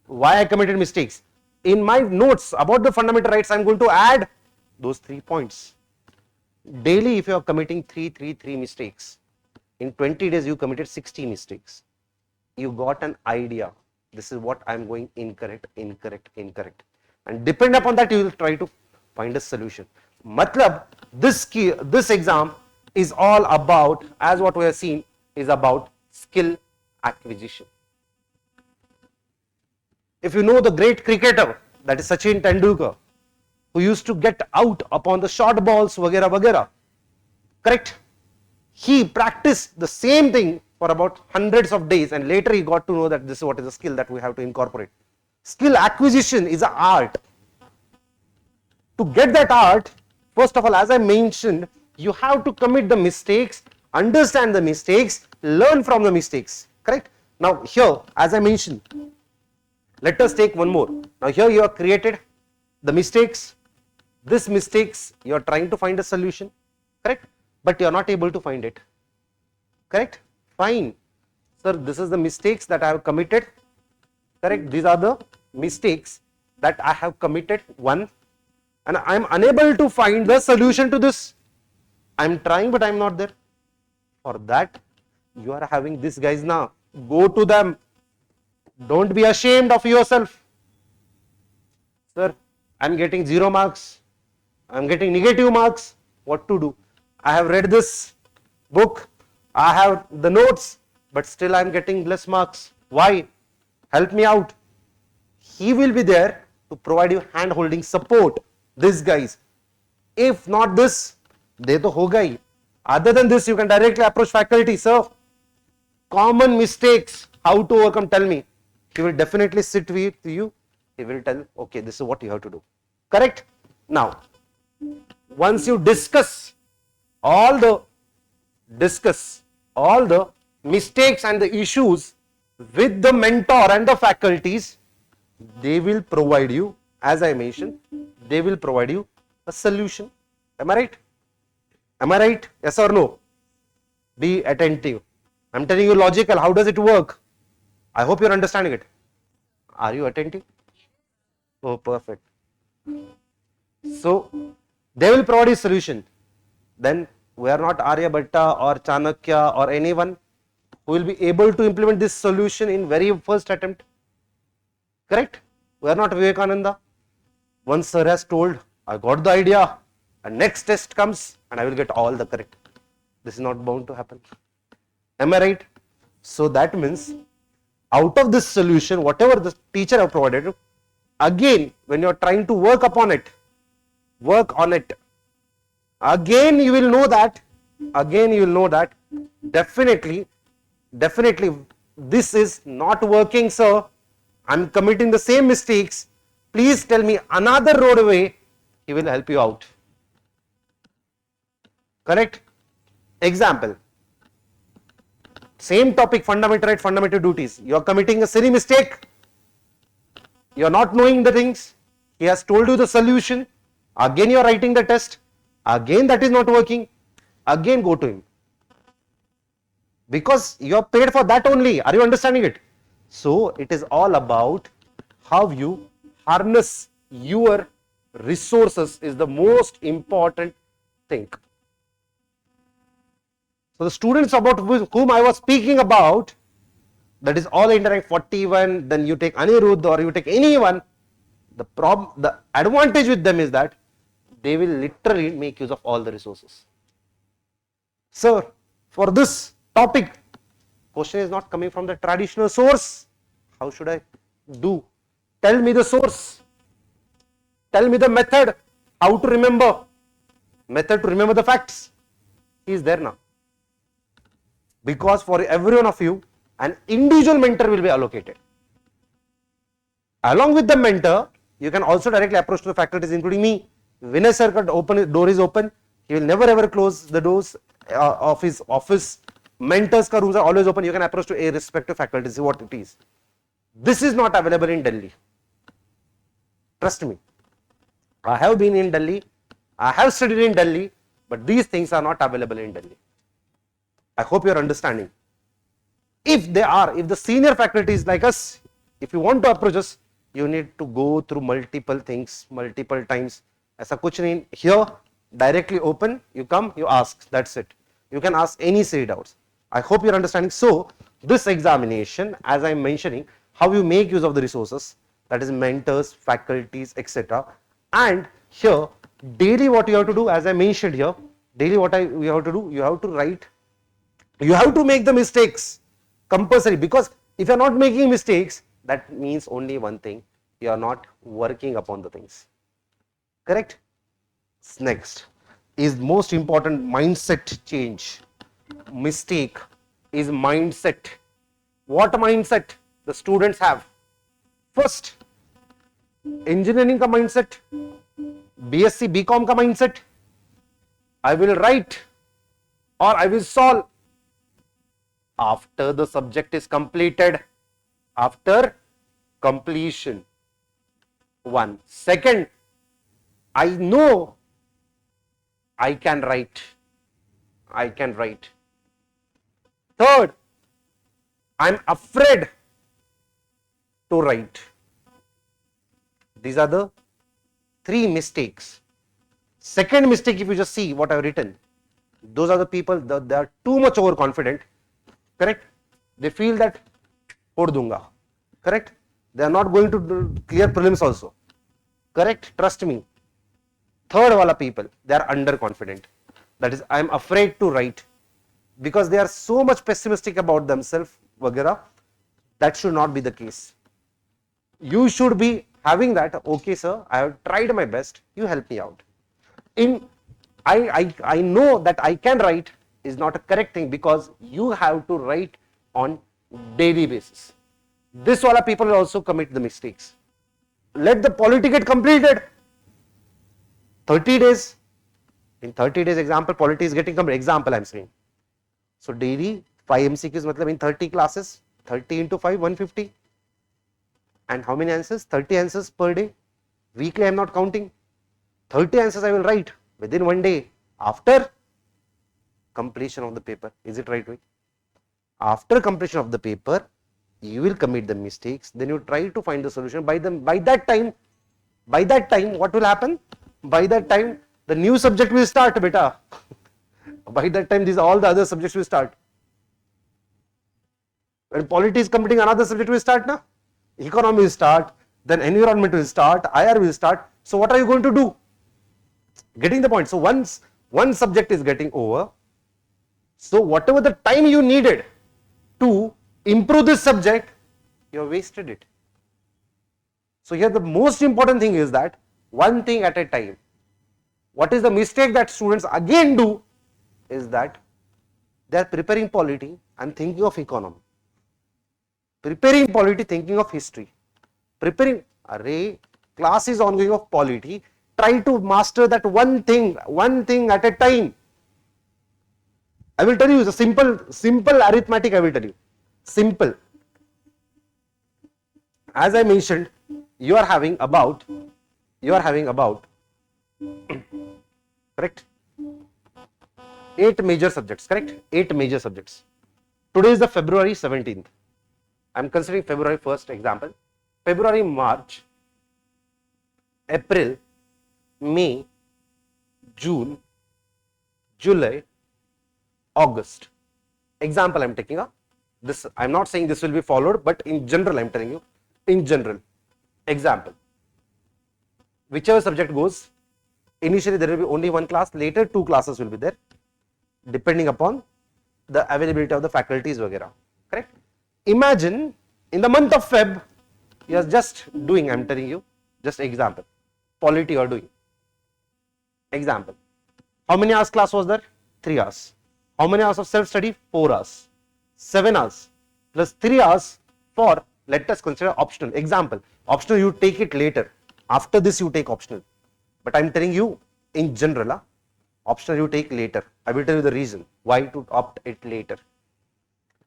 why I committed mistakes. In my notes about the fundamental rights, I'm going to add those 3 points. Daily, if you are committing 3 mistakes, in 20 days you committed 60 mistakes. You got an idea. This is what I'm going incorrect. And depend upon that, you will try to find a solution. Matlab, this exam is all about, as what we have seen, is about skill acquisition. If you know the great cricketer, that is Sachin Tendulkar, who used to get out upon the short balls, vagera, correct? He practiced the same thing for about hundreds of days, and later he got to know that this is what is a skill that we have to incorporate. Skill acquisition is an art. To get that art, first of all, as I mentioned, you have to commit the mistakes, understand the mistakes, learn from the mistakes, correct? Now here, as I mentioned, let us take one more. Now here you have created the mistakes. These mistakes, you are trying to find a solution, correct? But you are not able to find it, correct? Fine. Sir, this is the mistakes that I have committed, correct? These are the mistakes that I have committed, one, and I am unable to find the solution to this. I am trying, but I am not there. For that, you are having these guys now. Go to them. Don't be ashamed of yourself. Sir, I am getting 0 marks. I am getting negative marks. What to do? I have read this book. I have the notes, but still I am getting less marks. Why? Help me out. He will be there to provide you hand-holding support. These guys. If not this, they to hoga hi. Other than this, you can directly approach faculty. Sir, common mistakes, how to overcome, tell me. He will definitely sit with you. He will tell, okay, this is what you have to do. Correct? Now, once you discuss all the mistakes and the issues with the mentor and the faculties, they will provide you, as I mentioned, they will provide you a solution. Am I right? Am I right? Yes or no? Be attentive. I am telling you logical. How does it work? I hope you are understanding it. Are you attentive? Oh, perfect. So, they will provide a solution. Then we are not Aryabhatta or Chanakya or anyone who will be able to implement this solution in very first attempt. Correct? We are not Vivekananda. Once sir has told, I got the idea, and next test comes and I will get all the correct. This is not bound to happen. Am I right? So that means out of this solution, whatever the teacher have provided, again when you are trying to work on it, again you will know that definitely this is not working, sir. I am committing the same mistakes. Please tell me another roadway. He will help you out. Correct? Example. Same topic, fundamental right, fundamental duties. You are committing a silly mistake. You are not knowing the things. He has told you the solution. Again you are writing the test. Again that is not working. Again go to him. Because you are paid for that only. Are you understanding it? So it is all about how you harness your resources is the most important thing. So the students about whom I was speaking about, that is all interact 41, then you take Anirudh or you take anyone, the advantage with them is that they will literally make use of all the resources. Sir, for this topic, question is not coming from the traditional source. How should I do? Tell me the source. Tell me the method. How to remember. Method to remember the facts. He is there now. Because for every one of you, an individual mentor will be allocated. Along with the mentor, you can also directly approach to the faculties, including me. Vinay sir, door is open. He will never ever close the doors of his office. Mentors rooms are always open. You can approach to a respective faculty, see what it is. This is not available in Delhi. Trust me. I have been in Delhi. I have studied in Delhi, but these things are not available in Delhi. I hope you are understanding. If the senior faculty is like us, if you want to approach us, you need to go through multiple things, multiple times. Aisa kuch nahi. Here, directly open, you come, you ask, that's it. You can ask any silly doubts. I hope you're understanding. So, this examination, as I'm mentioning, how you make use of the resources, that is mentors, faculties, etc. And here, daily what you have to do, as I mentioned here, daily what you have to do, you have to write, you have to make the mistakes compulsory, because if you are not making mistakes, that means only one thing, you are not working upon the things. Correct? Next is most important, mindset change. Mistake is mindset. What mindset the students have? First, engineering का mindset, BSc BCom का mindset, I will write or I will solve after the subject is completed, after completion. One. Second, I know I can write. I can write. Third, I'm afraid to write. These are the three mistakes. Second mistake, if you just see what I've written, those are the people that they are too much overconfident. Correct? They feel that put dunga. Correct? They are not going to clear prelims also. Correct? Trust me. Third wala people, they are underconfident. That is, I am afraid to write, because they are so much pessimistic about themselves, vagera. That should not be the case. You should be having that, okay sir, I have tried my best, you help me out. I know that I can write is not a correct thing, because you have to write on daily basis. This wala people will also commit the mistakes. Let the polity get completed. 30 days. In 30 days, example, polity is getting completed. Example, I am saying. So, daily 5 MCQs, matlab in 30 classes, 30 into 5, 150. And how many answers? 30 answers per day. Weekly, I am not counting. 30 answers I will write within one day after completion of the paper. Is it right way? After completion of the paper, you will commit the mistakes. Then you try to find the solution. By that time, what will happen? By that time, the new subject will start, beta. By that time, all the other subjects will start. When polity is completing, another subject will start, na? Economy will start, then environment will start, IR will start. So what are you going to do? Getting the point. So once one subject is getting over, so whatever the time you needed to improve this subject, you have wasted it. So here the most important thing is that one thing at a time. What is the mistake that students again do is that they are preparing polity and thinking of economy. Preparing polity, thinking of history. Preparing, array, class is ongoing of polity. Try to master that one thing at a time. I will tell you, it's a simple arithmetic, I will tell you. Simple. As I mentioned, you are having about correct, 8 major subjects, correct? 8 major subjects. Today is the February 17th. I am considering February 1st example. February, March, April, May, June, July, August. Example I am taking up. This I am not saying this will be followed, but in general I am telling you. In general, example. Whichever subject goes, initially there will be only one class, later 2 classes will be there, depending upon the availability of the faculties, vagera. Correct? Imagine in the month of Feb, you are just doing, I am telling you, just example, polity you are doing. Example. How many hours class was there? 3 hours. How many hours of self-study? 4 hours. 7 hours plus 3 hours for, let us consider optional. Example, optional you take it later. After this you take optional. But I am telling you in general, optional you take later. I will tell you the reason why to opt it later.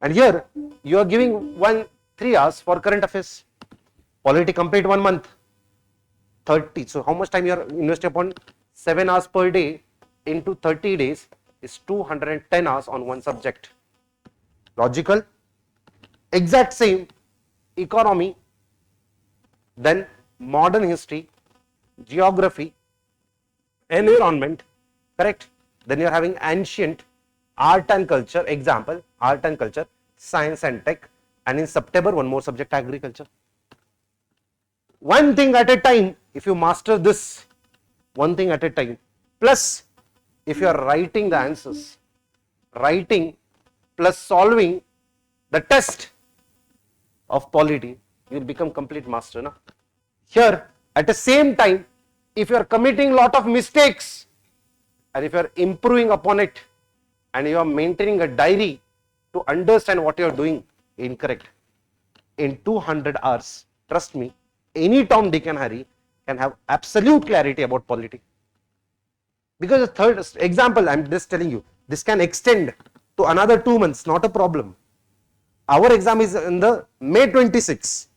And here you are giving 3 hours for current affairs. Polity complete 1 month. 30. So how much time you are investing upon? 7 hours per day into 30 days is 210 hours on one subject. logical, exact same, economy, then modern history, geography, environment, correct? Then you are having ancient, art and culture, example, art and culture, science and tech, and in September, one more subject, agriculture. One thing at a time, if you master this, one thing at a time, plus if you are writing the answers, writing plus solving the test of polity, you will become complete master. Na? Here, at the same time, if you are committing lot of mistakes and if you are improving upon it and you are maintaining a diary to understand what you are doing incorrect, in 200 hours, trust me, any Tom, Dick and Harry can have absolute clarity about polity. Because the third example, I am just telling you, this can extend to another 2 months, not a problem. Our exam is in the May 26.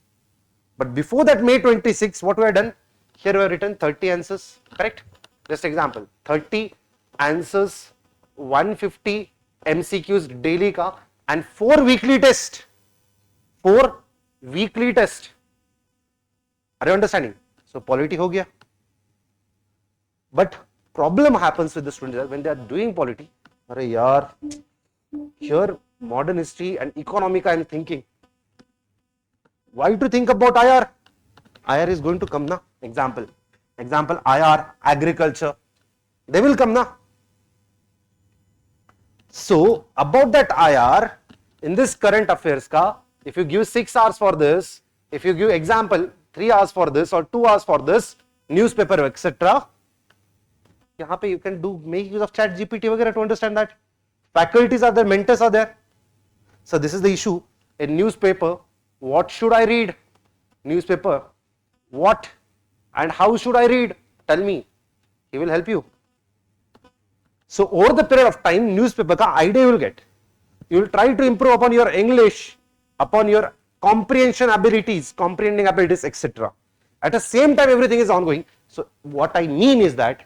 But before that May 26, what we have done? Here we have written 30 answers, correct? Just example, 30 answers, 150 MCQs daily ka, and 4 weekly test. 4 weekly test. Are you understanding? So polity ho gaya. But problem happens with the students when they are doing polity. Arey yaar, here modern history and economic I am thinking. Why to think about IR? IR is going to come na. Example IR, agriculture, they will come na. So about that IR, in this current affairs ka, if you give 6 hours for this, if you give example 3 hours for this or 2 hours for this, newspaper etc. यहाँ पे you can do make use of chat GPT वगैरह to understand that. Faculties are there, mentors are there. So this is the issue. In newspaper, what should I read? Newspaper, what and how should I read? Tell me. He will help you. So over the period of time, newspaper ka idea you will get. You will try to improve upon your English, upon your comprehension abilities, comprehending abilities, etc. At the same time, everything is ongoing. So what I mean is that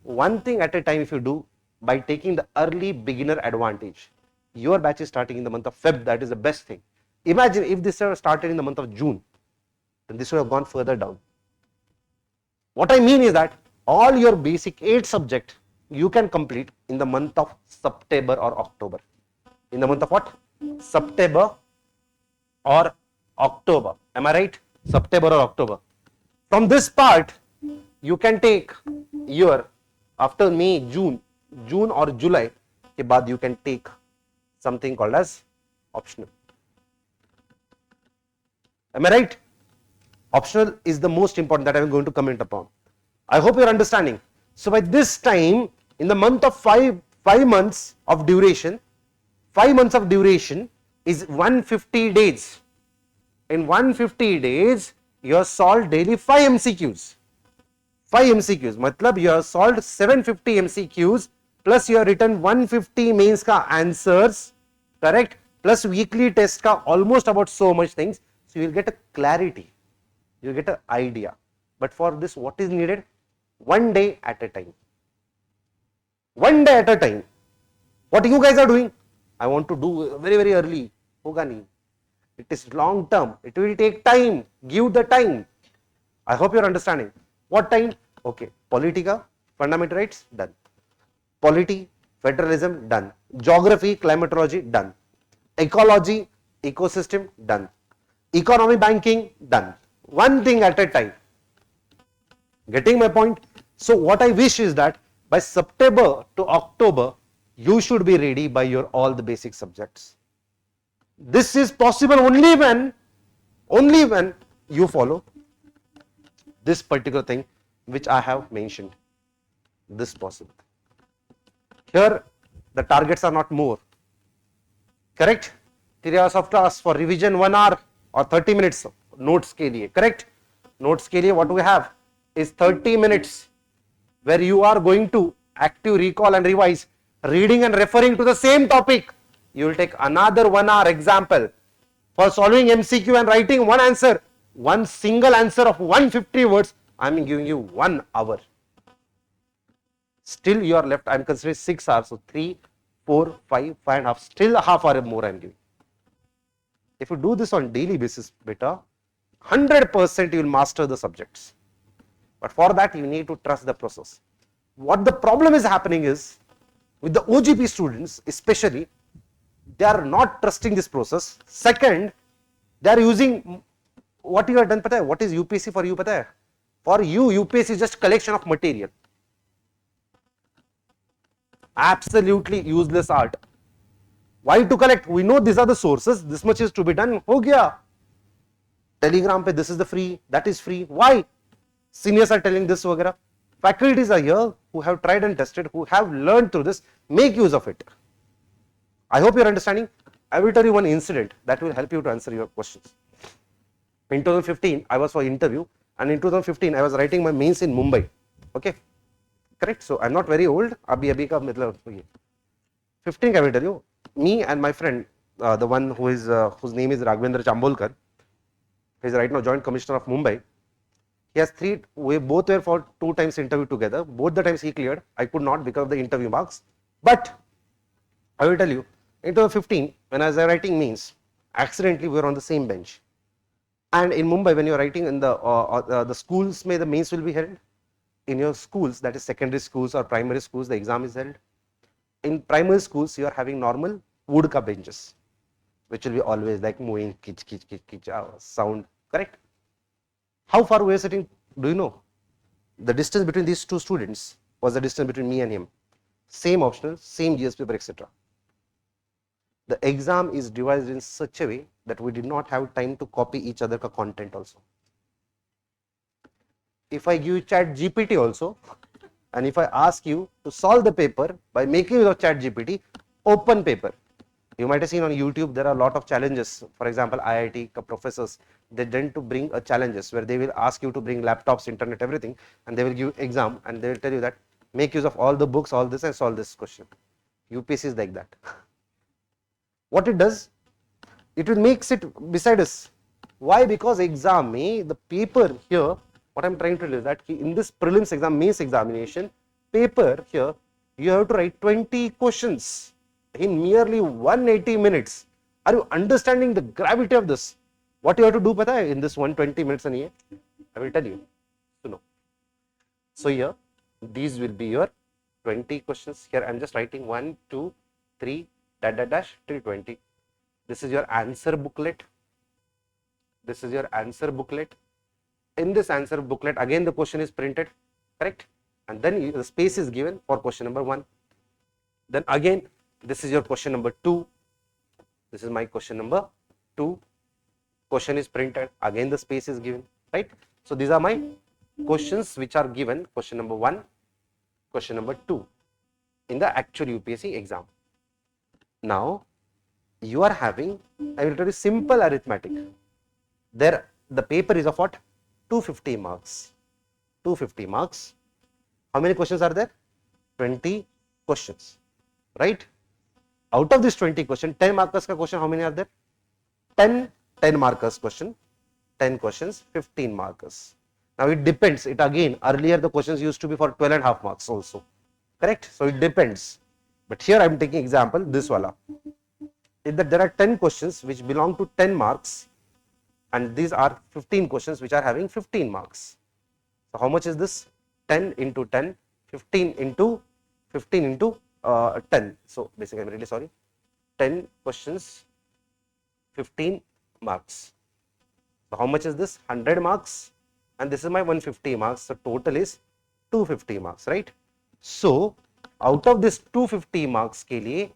one thing at a time if you do by taking the early beginner advantage. Your batch is starting in the month of Feb, that is the best thing. Imagine if this were started in the month of June, then this would have gone further down. What I mean is that all your basic 8 subject you can complete in the month of September or October. In the month of what? September or October. Am I right? September or October. From this part, you can take your after May, June or July के बाद you can take something called as optional. Am I right? Optional is the most important that I am going to comment upon. I hope you are understanding. So by this time, in the month of 5 months of duration, 5 months of duration is 150 days. In 150 days, you have solved daily 5 MCQs. 5 MCQs, matlab you have solved 750 MCQs plus you have written 150 mains ka answers, correct? Plus weekly test ka almost about so much things. So you will get a clarity, you will get an idea. But for this, what is needed? One day at a time. One day at a time. What you guys are doing? I want to do very, very early. Hoga nahi. It is long term. It will take time. Give the time. I hope you are understanding. What time? Okay. Politica, fundamental rights, done. Polity, federalism, done. Geography, climatology, done. Ecology, ecosystem, done. Economy, banking, done. One thing at a time. Getting my point? So what I wish is that by September to October, you should be ready by your all the basic subjects. This is possible only when you follow this particular thing which I have mentioned. This possible. Here the targets are not more. Correct? 3 hours of class for revision 1 hour or 30 minutes notes ke liye. Correct? Notes ke liye what we have is 30 minutes where you are going to active recall and revise, reading and referring to the same topic. You will take another 1 hour example for solving MCQ and writing one answer, one single answer of 150 words. I am giving you 1 hour. Still you are left, I am considering 6 hours, so 3, 4, 5, 5 and a half, still a half hour more I am giving. If you do this on daily basis, beta, 100% you will master the subjects. But for that, you need to trust the process. What the problem is happening is, with the OGP students, especially, they are not trusting this process. Second, they are using what you have done. Pata hai? What is UPSC for you? Pata hai? For you, UPSC is just collection of material. Absolutely useless art. Why to collect? We know these are the sources. This much is to be done. Ho gaya. Telegram pe this is the free, that is free. Why? Seniors are telling this वगैरह. Faculties are here who have tried and tested, who have learned through this. Make use of it. I hope you are understanding. I will tell you one incident that will help you to answer your questions. In 2015, I was for interview, and in 2015, I was writing my mains in Mumbai. Okay, correct. So I'm not very old. Abhi ka matlab 15. I will tell you. Me and my friend, the one who is whose name is Raghavendra Chambolkar, he is right now Joint Commissioner of Mumbai. He has we both were for 2 times interview together. Both the times he cleared. I could not because of the interview marks. But I will tell you, in 2015, when I was writing mains, accidentally we were on the same bench. And in Mumbai, when you are writing in the schools, the mains will be held. In your schools, that is secondary schools or primary schools, the exam is held. In primary schools, you are having normal wood ka benches, which will be always like moving, kich, kich, kich, kich, sound, correct? How far we are sitting, do you know? The distance between these 2 students was the distance between me and him. Same optional, same GS paper, etc. The exam is devised in such a way that we did not have time to copy each other ka content also. If I give you chat GPT also, and if I ask you to solve the paper by making use of chat GPT, open paper. You might have seen on YouTube, there are a lot of challenges. For example, IIT professors, they tend to bring challenges where they will ask you to bring laptops, internet, everything, and they will give exam and they will tell you that make use of all the books, all this, and solve this question. UPSC is like that. What it does, it will makes it beside us. Why? Because exam the paper here, what I am trying to tell is that in this prelims exam, mains examination, paper here, you have to write 20 questions in merely 180 minutes. Are you understanding the gravity of this? What you have to do pata hai, in this 120 minutes? I will tell you. So here, these will be your 20 questions. Here I am just writing 1, 2, 3, dash, till 20. This is your answer booklet. This is your answer booklet. In this answer booklet, again the question is printed, correct? And then the space is given for question number 1. Then again, this is your question number 2. This is my question number 2. Question is printed. Again, the space is given, right? So these are my questions which are given. Question number 1, question number 2 in the actual UPSC exam. Now, you are having, I will tell you, simple arithmetic. There, the paper is of what? 250 marks. 250 marks. How many questions are there? 20 questions, right? Out of this 20 question, 10 markers ka question, how many are there? 10 markers question, 10 questions, 15 markers. Now it depends. It again, earlier the questions used to be for 12.5 marks also, correct? So it depends. But here I am taking example, this wala. If that there are 10 questions which belong to 10 marks, and these are 15 questions which are having 15 marks. So how much is this? 10 into 10, 15 into 10. So basically, I'm really sorry. 10 questions, 15 marks. So how much is this? 100 marks, and this is my 150 marks. So total is 250 marks, right? So out of this 250 marks ke liye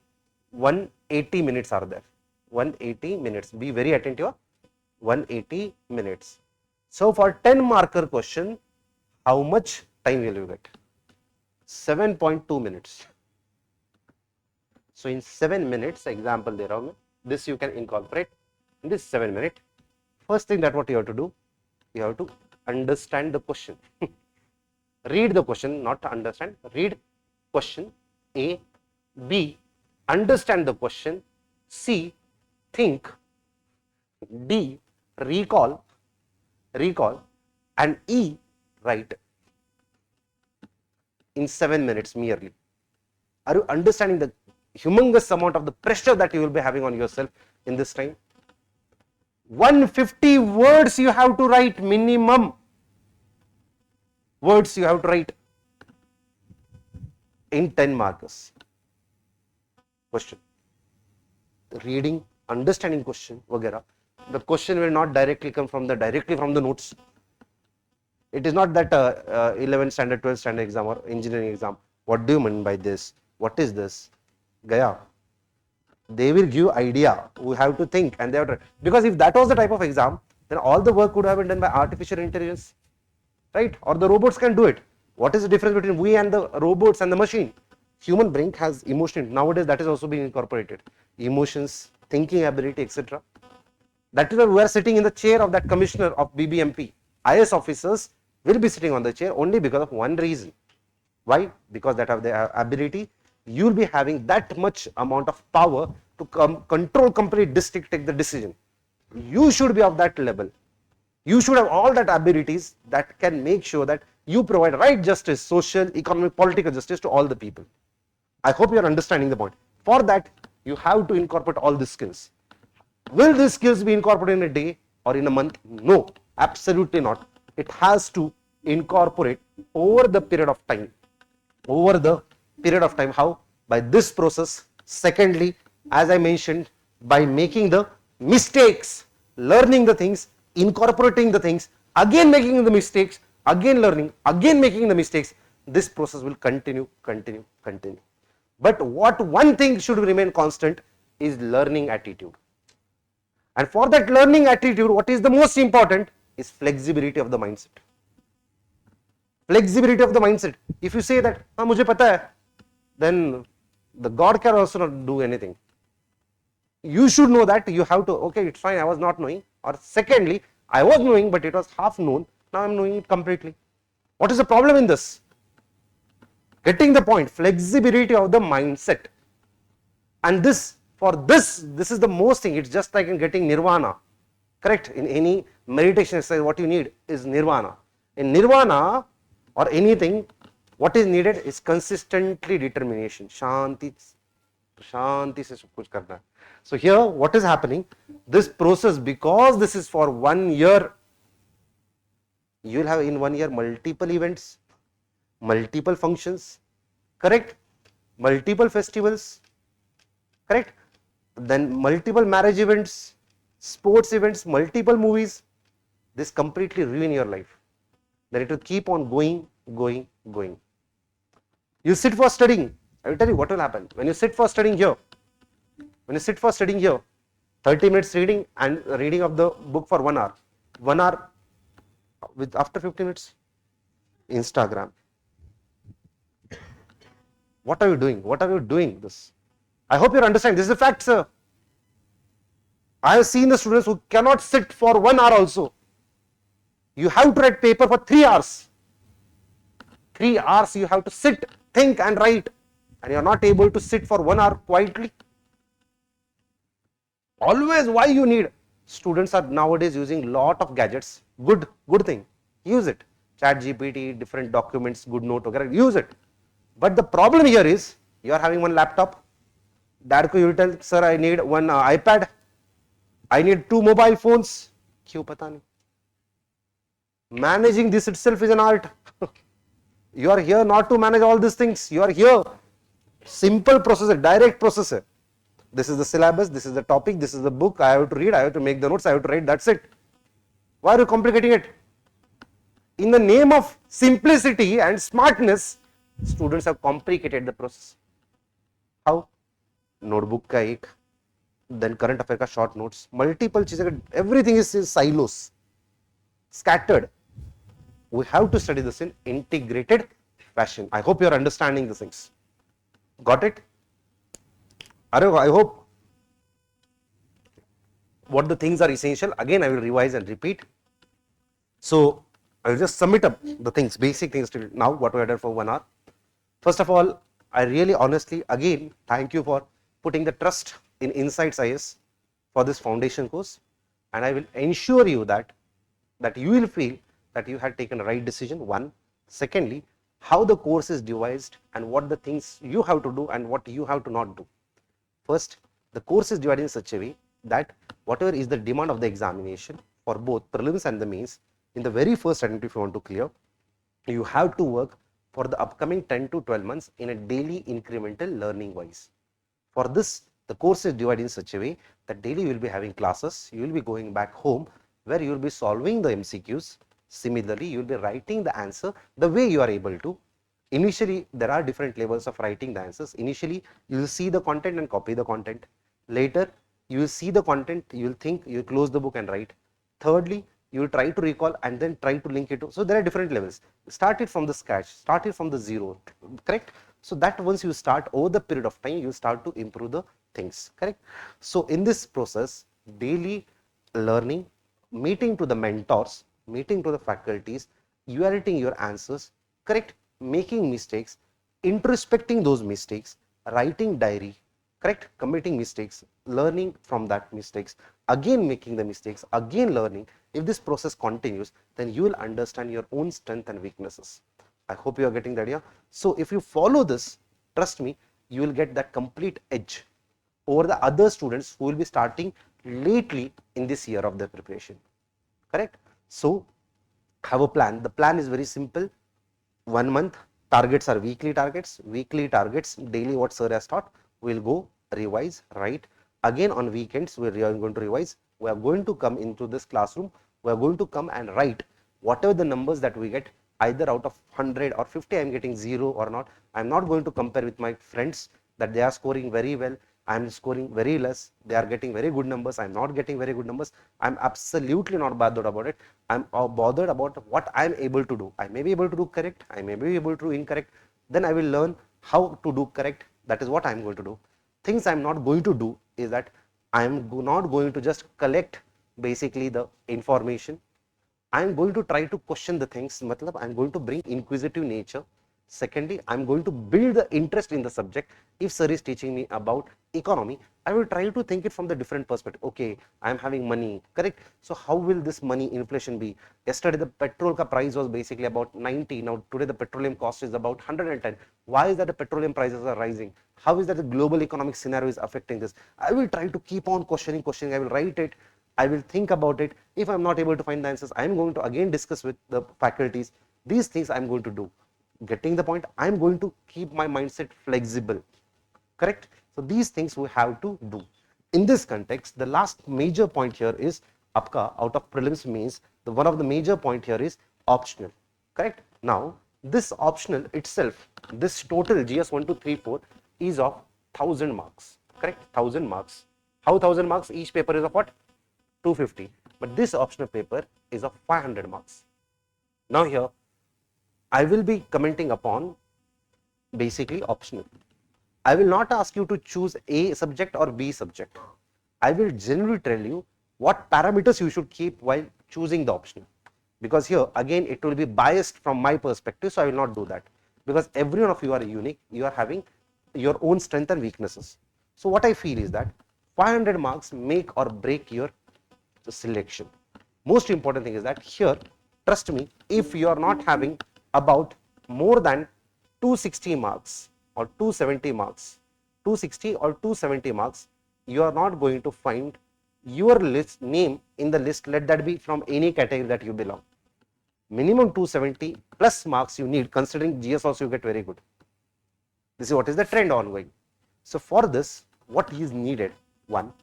180 minutes are there. 180 minutes. Be very attentive. 180 minutes. So for 10 marker question, how much time will you get? 7.2 minutes. So in 7 minutes, example there, this you can incorporate in this 7 minutes. First thing that what you have to do, you have to understand the question. Read the question, not to understand. Read question A. B. Understand the question. C. Think. D. Recall, and E. Write in 7 minutes merely. Are you understanding the humongous amount of the pressure that you will be having on yourself in this time? 150 words you have to write, minimum words you have to write in 10 markers. Question, reading, understanding question वगैरह. The question will not directly come from the notes. It is not that 11th standard, 12th standard exam or engineering exam. What do you mean by this? What is this? Gaya. They will give idea. We have to think, and they have to, because if that was the type of exam, then all the work could have been done by artificial intelligence, right? Or the robots can do it. What is the difference between we and the robots and the machine? Human brain has emotion. Nowadays, that is also being incorporated. Emotions, thinking ability, etc. That is why we are sitting in the chair of that commissioner of BBMP. IAS officers will be sitting on the chair only because of one reason. Why? Because that have the ability. You will be having that much amount of power to control complete district, take the decision. You should be of that level. You should have all that abilities that can make sure that you provide right justice, social, economic, political justice to all the people. I hope you are understanding the point. For that, you have to incorporate all these skills. Will these skills be incorporated in a day or in a month? No, absolutely not. It has to incorporate over the period of time. Over the period of time. How? By this process. Secondly, as I mentioned, by making the mistakes, learning the things, incorporating the things, again making the mistakes, again learning, again making the mistakes. This process will continue. But what one thing should remain constant is learning attitude. And for that learning attitude, what is the most important is flexibility of the mindset. Flexibility of the mindset. If you say that, mujhe pata hai, then the God can also not do anything. You should know that you have to, okay, it's fine, I was not knowing. Or secondly, I was knowing, but it was half known. Now I am knowing it completely. What is the problem in this? Getting the point, flexibility of the mindset. And this is the most thing. It's just like in getting nirvana. Correct? In any meditation exercise, what you need is nirvana. In nirvana or anything, what is needed is consistently determination. Shanti se sab kuch karna hai. So here, what is happening? This process, because this is for 1 year, you will have in 1 year multiple events, multiple functions, correct? Multiple festivals, correct? Then multiple marriage events, sports events, multiple movies. This completely ruin your life. Then it will keep on going. You sit for studying. I will tell you what will happen. When you sit for studying here, 30 minutes reading and reading of the book for 1 hour. 1 hour with after 15 minutes, Instagram. What are you doing? What are you doing this? I hope you understand. This is a fact, sir. I have seen the students who cannot sit for 1 hour also. You have to write paper for 3 hours. 3 hours you have to sit, think and write, and you are not able to sit for 1 hour quietly. Always, why you need? Students are nowadays using lot of gadgets. Good thing. Use it. Chat GPT, different documents, good note, okay, use it. But the problem here is, you are having one laptop. Dad ko you will tell, sir, I need one iPad. I need 2 mobile phones. Kyun pata nahi. Managing this itself is an art. You are here not to manage all these things. You are here. Simple process, direct process. This is the syllabus, this is the topic, this is the book. I have to read, I have to make the notes, I have to write, that's it. Why are you complicating it? In the name of simplicity and smartness, students have complicated the process. How? Notebook ka ek, then current affair ka short notes, multiple cheezein, everything is silos, scattered. We have to study this in integrated fashion. I hope you are understanding the things. Got it? I hope what the things are essential. Again, I will revise and repeat. So, I will just sum it up the things, basic things till now, what we have done for 1 hour. First of all, I really honestly, again, thank you for putting the trust in Insights IAS for this foundation course. And I will ensure you that you will feel that you had taken the right decision, one. Secondly, how the course is devised and what the things you have to do and what you have to not do. First, the course is divided in such a way that whatever is the demand of the examination for both prelims and the mains, in the very first attempt if you want to clear, you have to work for the upcoming 10 to 12 months in a daily incremental learning wise. For this, the course is divided in such a way that daily you will be having classes, you will be going back home where you will be solving the MCQs. Similarly, you will be writing the answer the way you are able to. Initially, there are different levels of writing the answers. Initially, you will see the content and copy the content. Later, you will see the content, you will think, you will close the book and write. Thirdly, you will try to recall and then try to link it to. So there are different levels. Start it from the scratch, start it from the zero, correct? So that once you start over the period of time, you start to improve the things, correct? So in this process, daily learning, meeting to the mentors, meeting to the faculties, evaluating your answers, correct? Making mistakes, introspecting those mistakes, writing diary, correct? Committing mistakes, learning from that mistakes, again making the mistakes, again learning. If this process continues, then you will understand your own strength and weaknesses. I hope you are getting the idea. So if you follow this, trust me, you will get that complete edge over the other students who will be starting lately in this year of their preparation, correct? So have a plan. The plan is very simple. 1 month targets are weekly targets, daily what sir has taught, we will go revise, write. Again on weekends we are going to revise. We are going to come into this classroom, we are going to come and write whatever the numbers that we get, either out of 100 or 50 I am getting 0 or not. I am not going to compare with my friends that they are scoring very well, I am scoring very less, they are getting very good numbers, I am not getting very good numbers. I am absolutely not bothered about it. I am bothered about what I am able to do. I may be able to do correct, I may be able to do incorrect, then I will learn how to do correct. That is what I am going to do. Things I am not going to do is that I am not going to just collect basically the information. I am going to try to question the things, matlab I am going to bring inquisitive nature. Secondly, I am going to build the interest in the subject. If sir is teaching me about economy, I will try to think it from the different perspective. Okay, I am having money, correct? So how will this money inflation be? Yesterday the petrol ka price was basically about 90. Now today the petroleum cost is about 110. Why is that the petroleum prices are rising? How is that the global economic scenario is affecting this? I will try to keep on questioning. I will write it. I will think about it. If I am not able to find the answers, I am going to again discuss with the faculties. These things I am going to do. Getting the point? I am going to keep my mindset flexible, correct? So these things we have to do. In this context, the last major point here is apka out of prelims means the one of the major point here is optional, correct? Now this optional itself, this total GS 1 2 3 4 is of 1000 marks, correct? 1000 marks. How 1000 marks? Each paper is of what? 250, but this optional paper is of 500 marks. Now here I will be commenting upon basically optional. I will not ask you to choose A subject or B subject. I will generally tell you what parameters you should keep while choosing the optional, because here again it will be biased from my perspective, so I will not do that, because every one of you are unique, you are having your own strength and weaknesses. So what I feel is that 500 marks make or break your selection. Most important thing is that here, trust me, if you are not having about more than 260 marks or 270 marks, 260 or 270 marks, you are not going to find your list name in the list, let that be from any category that you belong. Minimum 270 plus marks you need, considering GS also you get very good. This is what is the trend ongoing. So for this, what is needed, one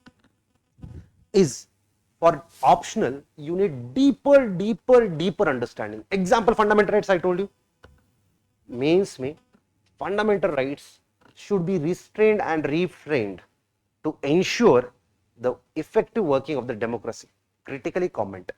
is for optional, you need deeper understanding. Example, fundamental rights I told you. Mains mein fundamental rights should be restrained and reframed to ensure the effective working of the democracy. Critically comment.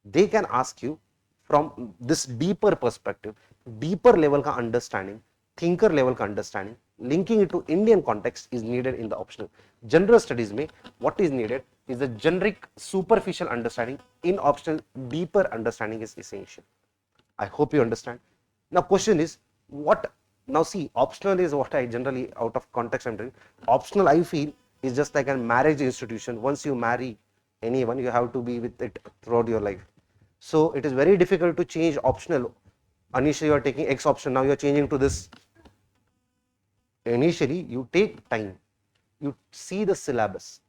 They can ask you from this deeper perspective, deeper level ka understanding, thinker level ka understanding, linking it to Indian context is needed in the optional. General studies mein what is needed is a generic superficial understanding. In optional, deeper understanding is essential. I hope you understand. Now question is what? Now see, optional is what I generally out of context I'm doing. Optional I feel is just like a marriage institution. Once you marry anyone, you have to be with it throughout your life. So it is very difficult to change optional. Initially you are taking X option, now you are changing to this. Initially you take time, you see the syllabus,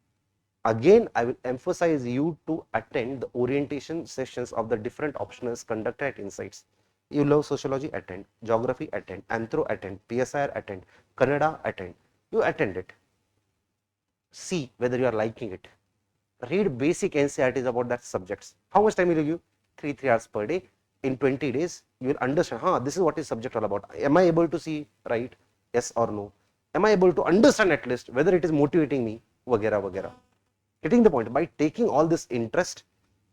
Again, I will emphasize you to attend the orientation sessions of the different optionals conducted at Insights. You love sociology, attend. Geography, attend. Anthro, attend. PSIR, attend. Kannada, attend. You attend it. See whether you are liking it. Read basic NCERTs about that subjects. How much time will you give? 3 hours per day. In 20 days, you will understand, this is what is subject all about. Am I able to see right? Yes or no? Am I able to understand at least whether it is motivating me? Vagera, vagera. Getting the point? By taking all this interest,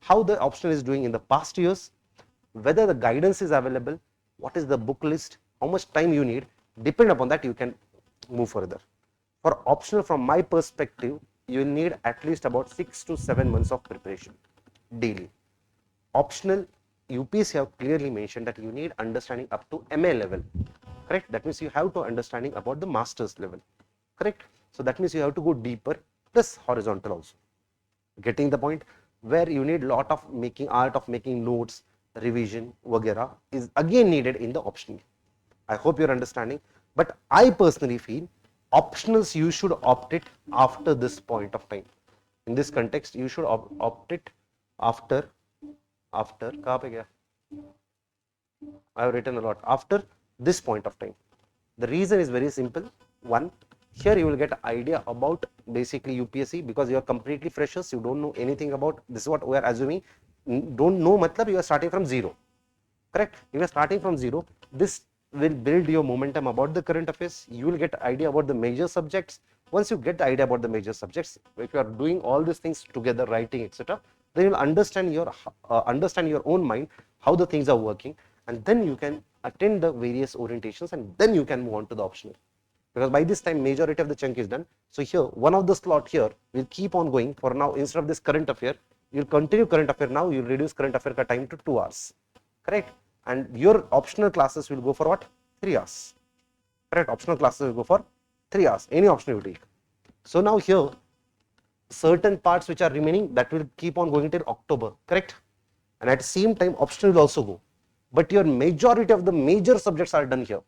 how the optional is doing in the past years, whether the guidance is available, what is the book list, how much time you need, depend upon that you can move further. For optional, from my perspective, you will need at least about 6 to 7 months of preparation daily. Optional, UPSC have clearly mentioned that you need understanding up to MA level, correct? That means you have to understanding about the master's level, correct? So that means you have to go deeper, plus horizontal also. Getting the point? Where you need lot of art of making notes, revision, vagera is again needed in the optional. I hope you're understanding. But I personally feel optionals you should opt it after this point of time. In this context, you should opt it after kahan pe gaya? I have written a lot. After this point of time. The reason is very simple. One, here you will get an idea about basically UPSC, because you are completely freshers, you don't know anything about this. Is what we are assuming. Don't know matlab you are starting from zero, correct? If you are starting from zero, this will build your momentum about the current affairs. You will get idea about the major subjects. Once you get the idea about the major subjects, if you are doing all these things together, writing, etc., then you will understand your own mind how the things are working, and then you can attend the various orientations, and then you can move on to the optional. Because by this time majority of the chunk is done. So here one of the slot here will keep on going. For now, instead of this current affair, you'll continue current affair. Now you'll reduce current affair time to 2 hours, correct? And your optional classes will go for what? 3 hours, correct? Optional classes will go for 3 hours, any option you take. So now here certain parts which are remaining, that will keep on going till October, correct? And at the same time optional will also go, but your majority of the major subjects are done here.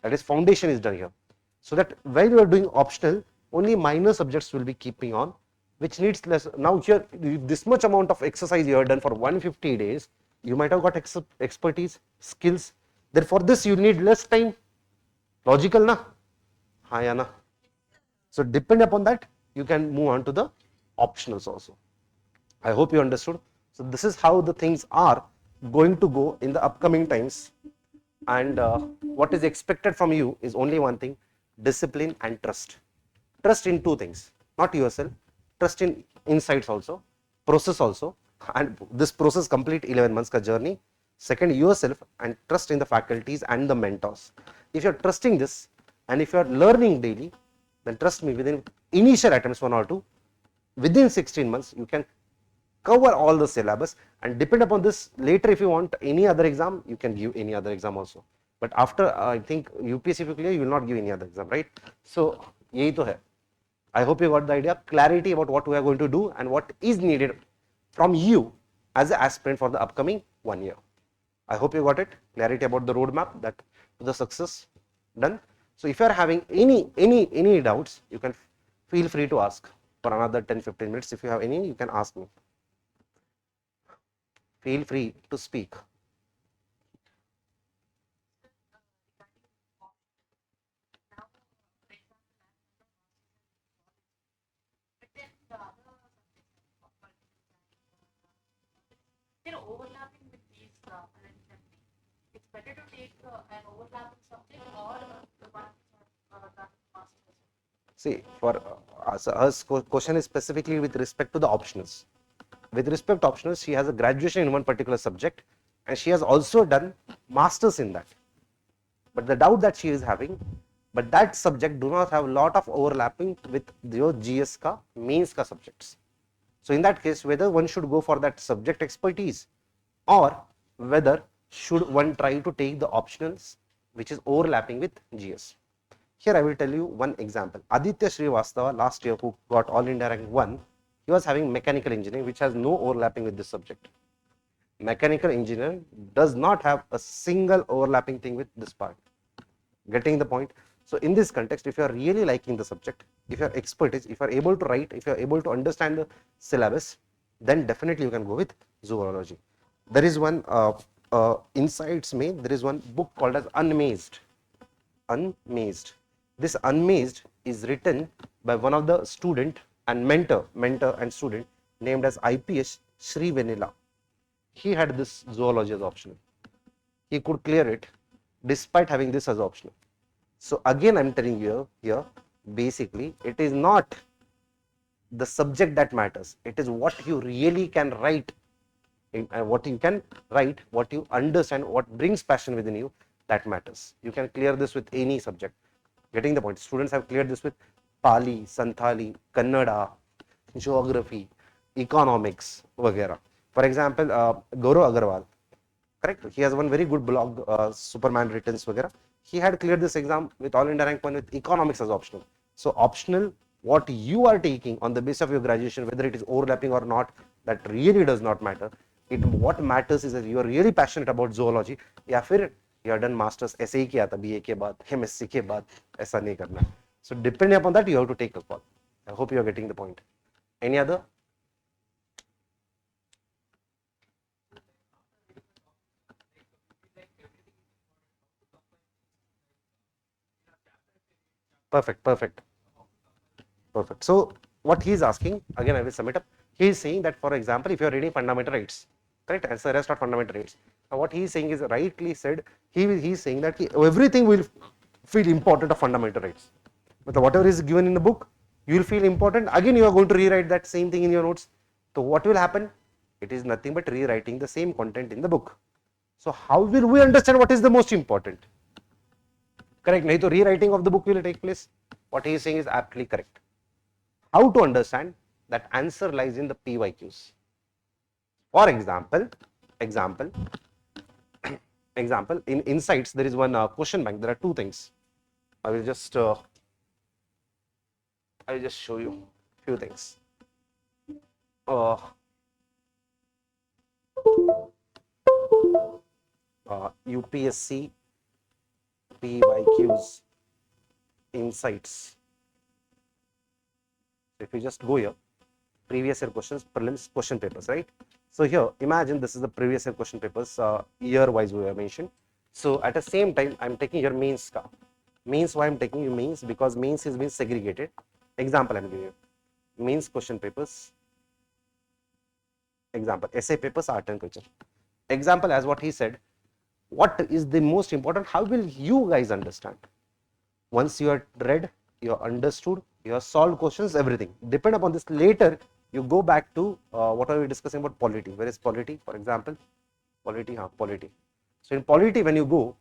That is, foundation is done here. So that while you are doing optional, only minor subjects will be keeping on, which needs less. Now here, this much amount of exercise you have done for 150 days, you might have got expertise, skills. Therefore, this you need less time. Logical, na? Ha, ya, na? So depend upon that, you can move on to the optionals also. I hope you understood. So this is how the things are going to go in the upcoming times. And what is expected from you is only one thing: discipline and trust. Trust in two things, not yourself, trust in insights also, process also, and this process complete 11 months ka journey. Second, yourself, and trust in the faculties and the mentors. If you are trusting this, and if you are learning daily, then trust me, within initial attempts 1 or 2, within 16 months you can cover all the syllabus, and depend upon this later, if you want any other exam, you can give any other exam also. But after I think UPSC if you clear, you will not give any other exam, right? So yahi to hai. I hope you got the idea, clarity about what we are going to do and what is needed from you as an aspirant for the upcoming 1 year. I hope you got it, clarity about the roadmap that to the success. Done. So if you are having any doubts, you can feel free to ask for another 10-15 minutes. If you have any, you can ask me. Feel free to speak. Overlapping with these it's better to take an overlapping subject or the one that masters. See, for us, question is specifically with respect to the optionals. With respect to optionals, she has a graduation in one particular subject, and she has also done masters in that. But the doubt that she is having, but that subject do not have a lot of overlapping with your GS ka mains ka subjects. So in that case, whether one should go for that subject expertise, or whether should one try to take the optionals which is overlapping with GS. Here I will tell you one example. Aditya Srivastava last year, who got all India rank 1, he was having mechanical engineering which has no overlapping with this subject. Mechanical engineering does not have a single overlapping thing with this part. Getting the point? So in this context, if you are really liking the subject, if you are expertise, if you are able to write, if you are able to understand the syllabus, then definitely you can go with zoology. There is one insights main, there is one book called as Unmazed. Unmazed. This Unmazed is written by one of the student and mentor and student named as IPS Sri Vanilla. He had this zoology as optional. He could clear it despite having this as optional. So again, I'm telling you here, basically, it is not the subject that matters. It is what you really can write, what you can write, what you understand, what brings passion within you, that matters. You can clear this with any subject. Getting the point? Students have cleared this with Pali, Santhali, Kannada, geography, economics, वगैरह. For example, Gaurav Agarwal, correct? He has one very good blog, Superman Returns, वगैरह. He had cleared this exam with all India rank point with economics as optional. So optional, what you are taking on the basis of your graduation, whether it is overlapping or not, that really does not matter. What matters is that you are really passionate about zoology, या फिर you have done masters ऐसे ही किया था BA के बाद, MSc के बाद, ऐसा नहीं करना. So depending upon that, you have to take a call. I hope you are getting the point. Any other? Perfect. So what he is asking, again I will sum it up. He is saying that, for example, if you are reading fundamental rights, correct, as the rest are fundamental rights. Now what he is saying is rightly said. He is saying that everything will feel important of fundamental rights. But whatever is given in the book, you will feel important. Again, you are going to rewrite that same thing in your notes. So what will happen? It is nothing but rewriting the same content in the book. So how will we understand what is the most important? Correct. Nahi to rewriting of the book will take place. What he is saying is aptly correct. How to understand? That answer lies in the PYQs. For example, in insights, there is one question bank. There are two things. I will just show you few things. UPSC PYQs insights. If you just go here, previous year questions, prelims question papers, right? So here, imagine this is the previous year question papers, year wise we have mentioned. So at the same time, I'm taking your mains ka. Means why I'm taking you mains? Because mains is being segregated. Example I'm giving you. Mains question papers. Example, essay papers, art and culture. Example as what he said. What is the most important? How will you guys understand? Once you are read, you are understood, you have solved questions, everything. Depend upon this. Later, you go back to what are we discussing about polity? Where is polity? For example, polity. So in polity, when you go,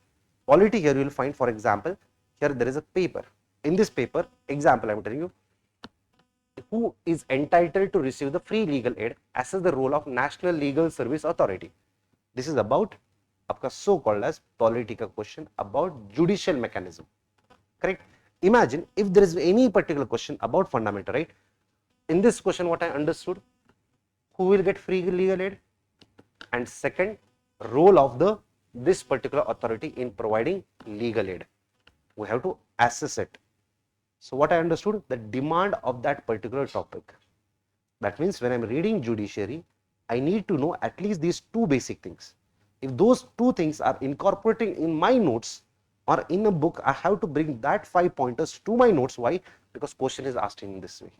polity here you will find, for example, here there is a paper. In this paper, example I am telling you, who is entitled to receive the free legal aid, assess the role of National Legal Service Authority. This is about आपका so called as political question about judicial mechanism. Correct? Imagine if there is any particular question about fundamental right. In this question, what I understood, who will get free legal aid, and second, role of this particular authority in providing legal aid. We have to assess it. So what I understood, the demand of that particular topic. That means when I'm reading judiciary, I need to know at least these two basic things. If those two things are incorporating in my notes or in a book, I have to bring that 5 pointers to my notes. Why? Because question is asked in this way.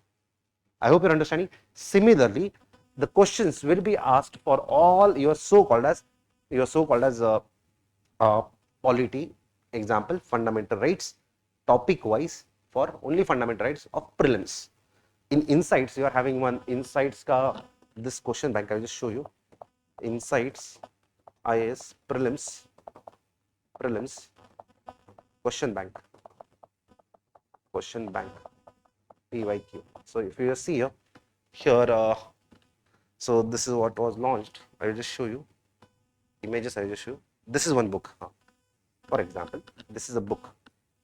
I hope you're understanding. Similarly, the questions will be asked for all your so-called as polity, example, fundamental rights, topic wise for only fundamental rights of prelims. In insights, you are having one insights ka this question bank. I will just show you. Insights, IAS, prelims, question bank, PYQ. So if you see here, so this is what was launched. I will just show you images. I will just show you. This is one book. For example, this is a book.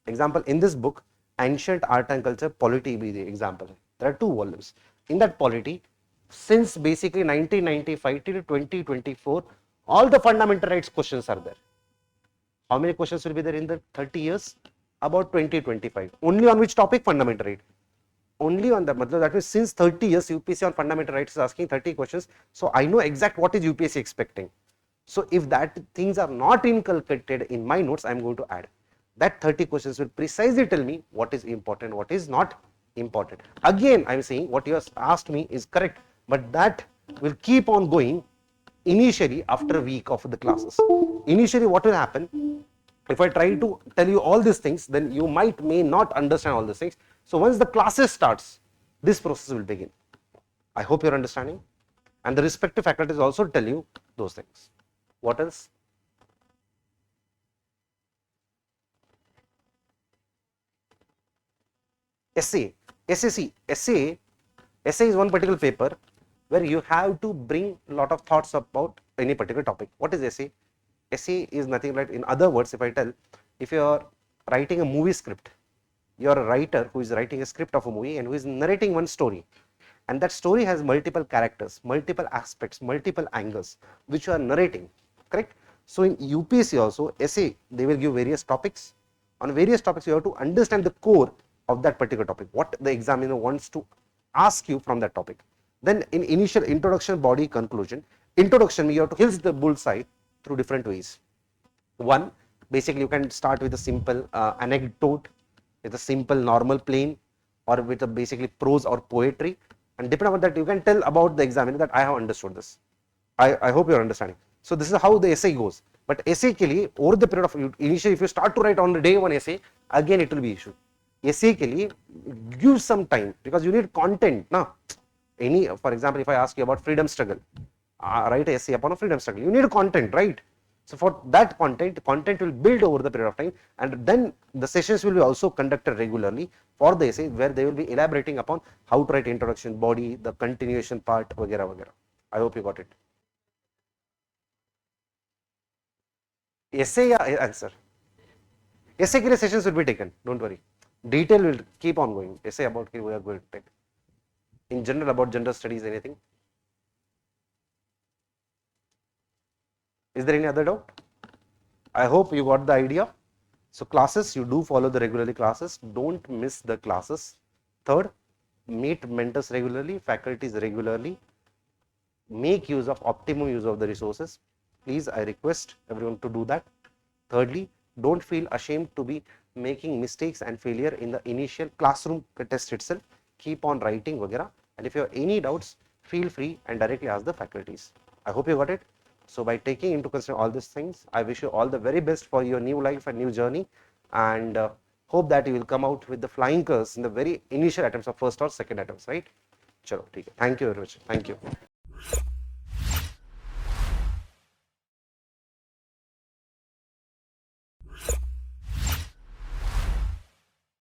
Example, in this book, Ancient Art and Culture, Polity be the example. There are 2 volumes. In that polity, since basically 1995 to 2024, all the fundamental rights questions are there. How many questions will be there in the 30 years? about 20-25. Only on which topic? Fundamental right. Only on the, that means since 30 years UPSC on fundamental rights is asking 30 questions. So I know exact what is UPSC expecting. So if that things are not inculcated in my notes, I am going to add. That 30 questions will precisely tell me what is important, what is not important. Again, I am saying what you have asked me is correct, but that will keep on going initially after a week of the classes. Initially, what will happen? If I try to tell you all these things, then you may not understand all these things. So once the classes starts, this process will begin. I hope you're understanding. And the respective faculties also tell you those things. What else? Essay. Essay is one particular paper where you have to bring a lot of thoughts about any particular topic. What is essay? Essay is nothing like, in other words, if I tell, if you are writing a movie script, you are a writer who is writing a script of a movie and who is narrating one story, and that story has multiple characters, multiple aspects, multiple angles which you are narrating, correct? So in UPSC also, essay, they will give various topics. On various topics, you have to understand the core of that particular topic, what the examiner wants to ask you from that topic. Then in initial introduction, body, conclusion. Introduction, you have to hit the bullseye through different ways. One, basically you can start with a simple anecdote, with a simple normal plane, or with a basically prose or poetry, and depending on that you can tell about the examiner that I have understood this. I hope you are understanding. So this is how the essay goes. But essay ke liye, over the period of, initially if you start to write on the day one essay, again it will be issued. Essay ke liye, give some time, because you need content. Na? Any, for example, if I ask you about freedom struggle, write an essay upon a freedom struggle, you need content, right? So for that content will build over the period of time, and then the sessions will be also conducted regularly for the essay, where they will be elaborating upon how to write introduction, body, the continuation part, vagera vagera. I hope you got it. Essay या answer? Essay के लिए sessions will be taken. Don't worry. Detail will keep on going. Essay about we are going to take. In general, about gender studies, anything? Is there any other doubt? I hope you got the idea. So classes, you do follow the regularly classes. Don't miss the classes. Third, meet mentors regularly, faculties regularly. Make use of optimum use of the resources. Please, I request everyone to do that. Thirdly, don't feel ashamed to be making mistakes and failure in the initial classroom test itself. Keep on writing, vagera. And if you have any doubts, feel free and directly ask the faculties. I hope you got it. So by taking into consideration all these things, I wish you all the very best for your new life and new journey, and hope that you will come out with the flying colors in the very initial attempts of first or second attempts, right? Chalo, okay. Thank you very much. Thank you.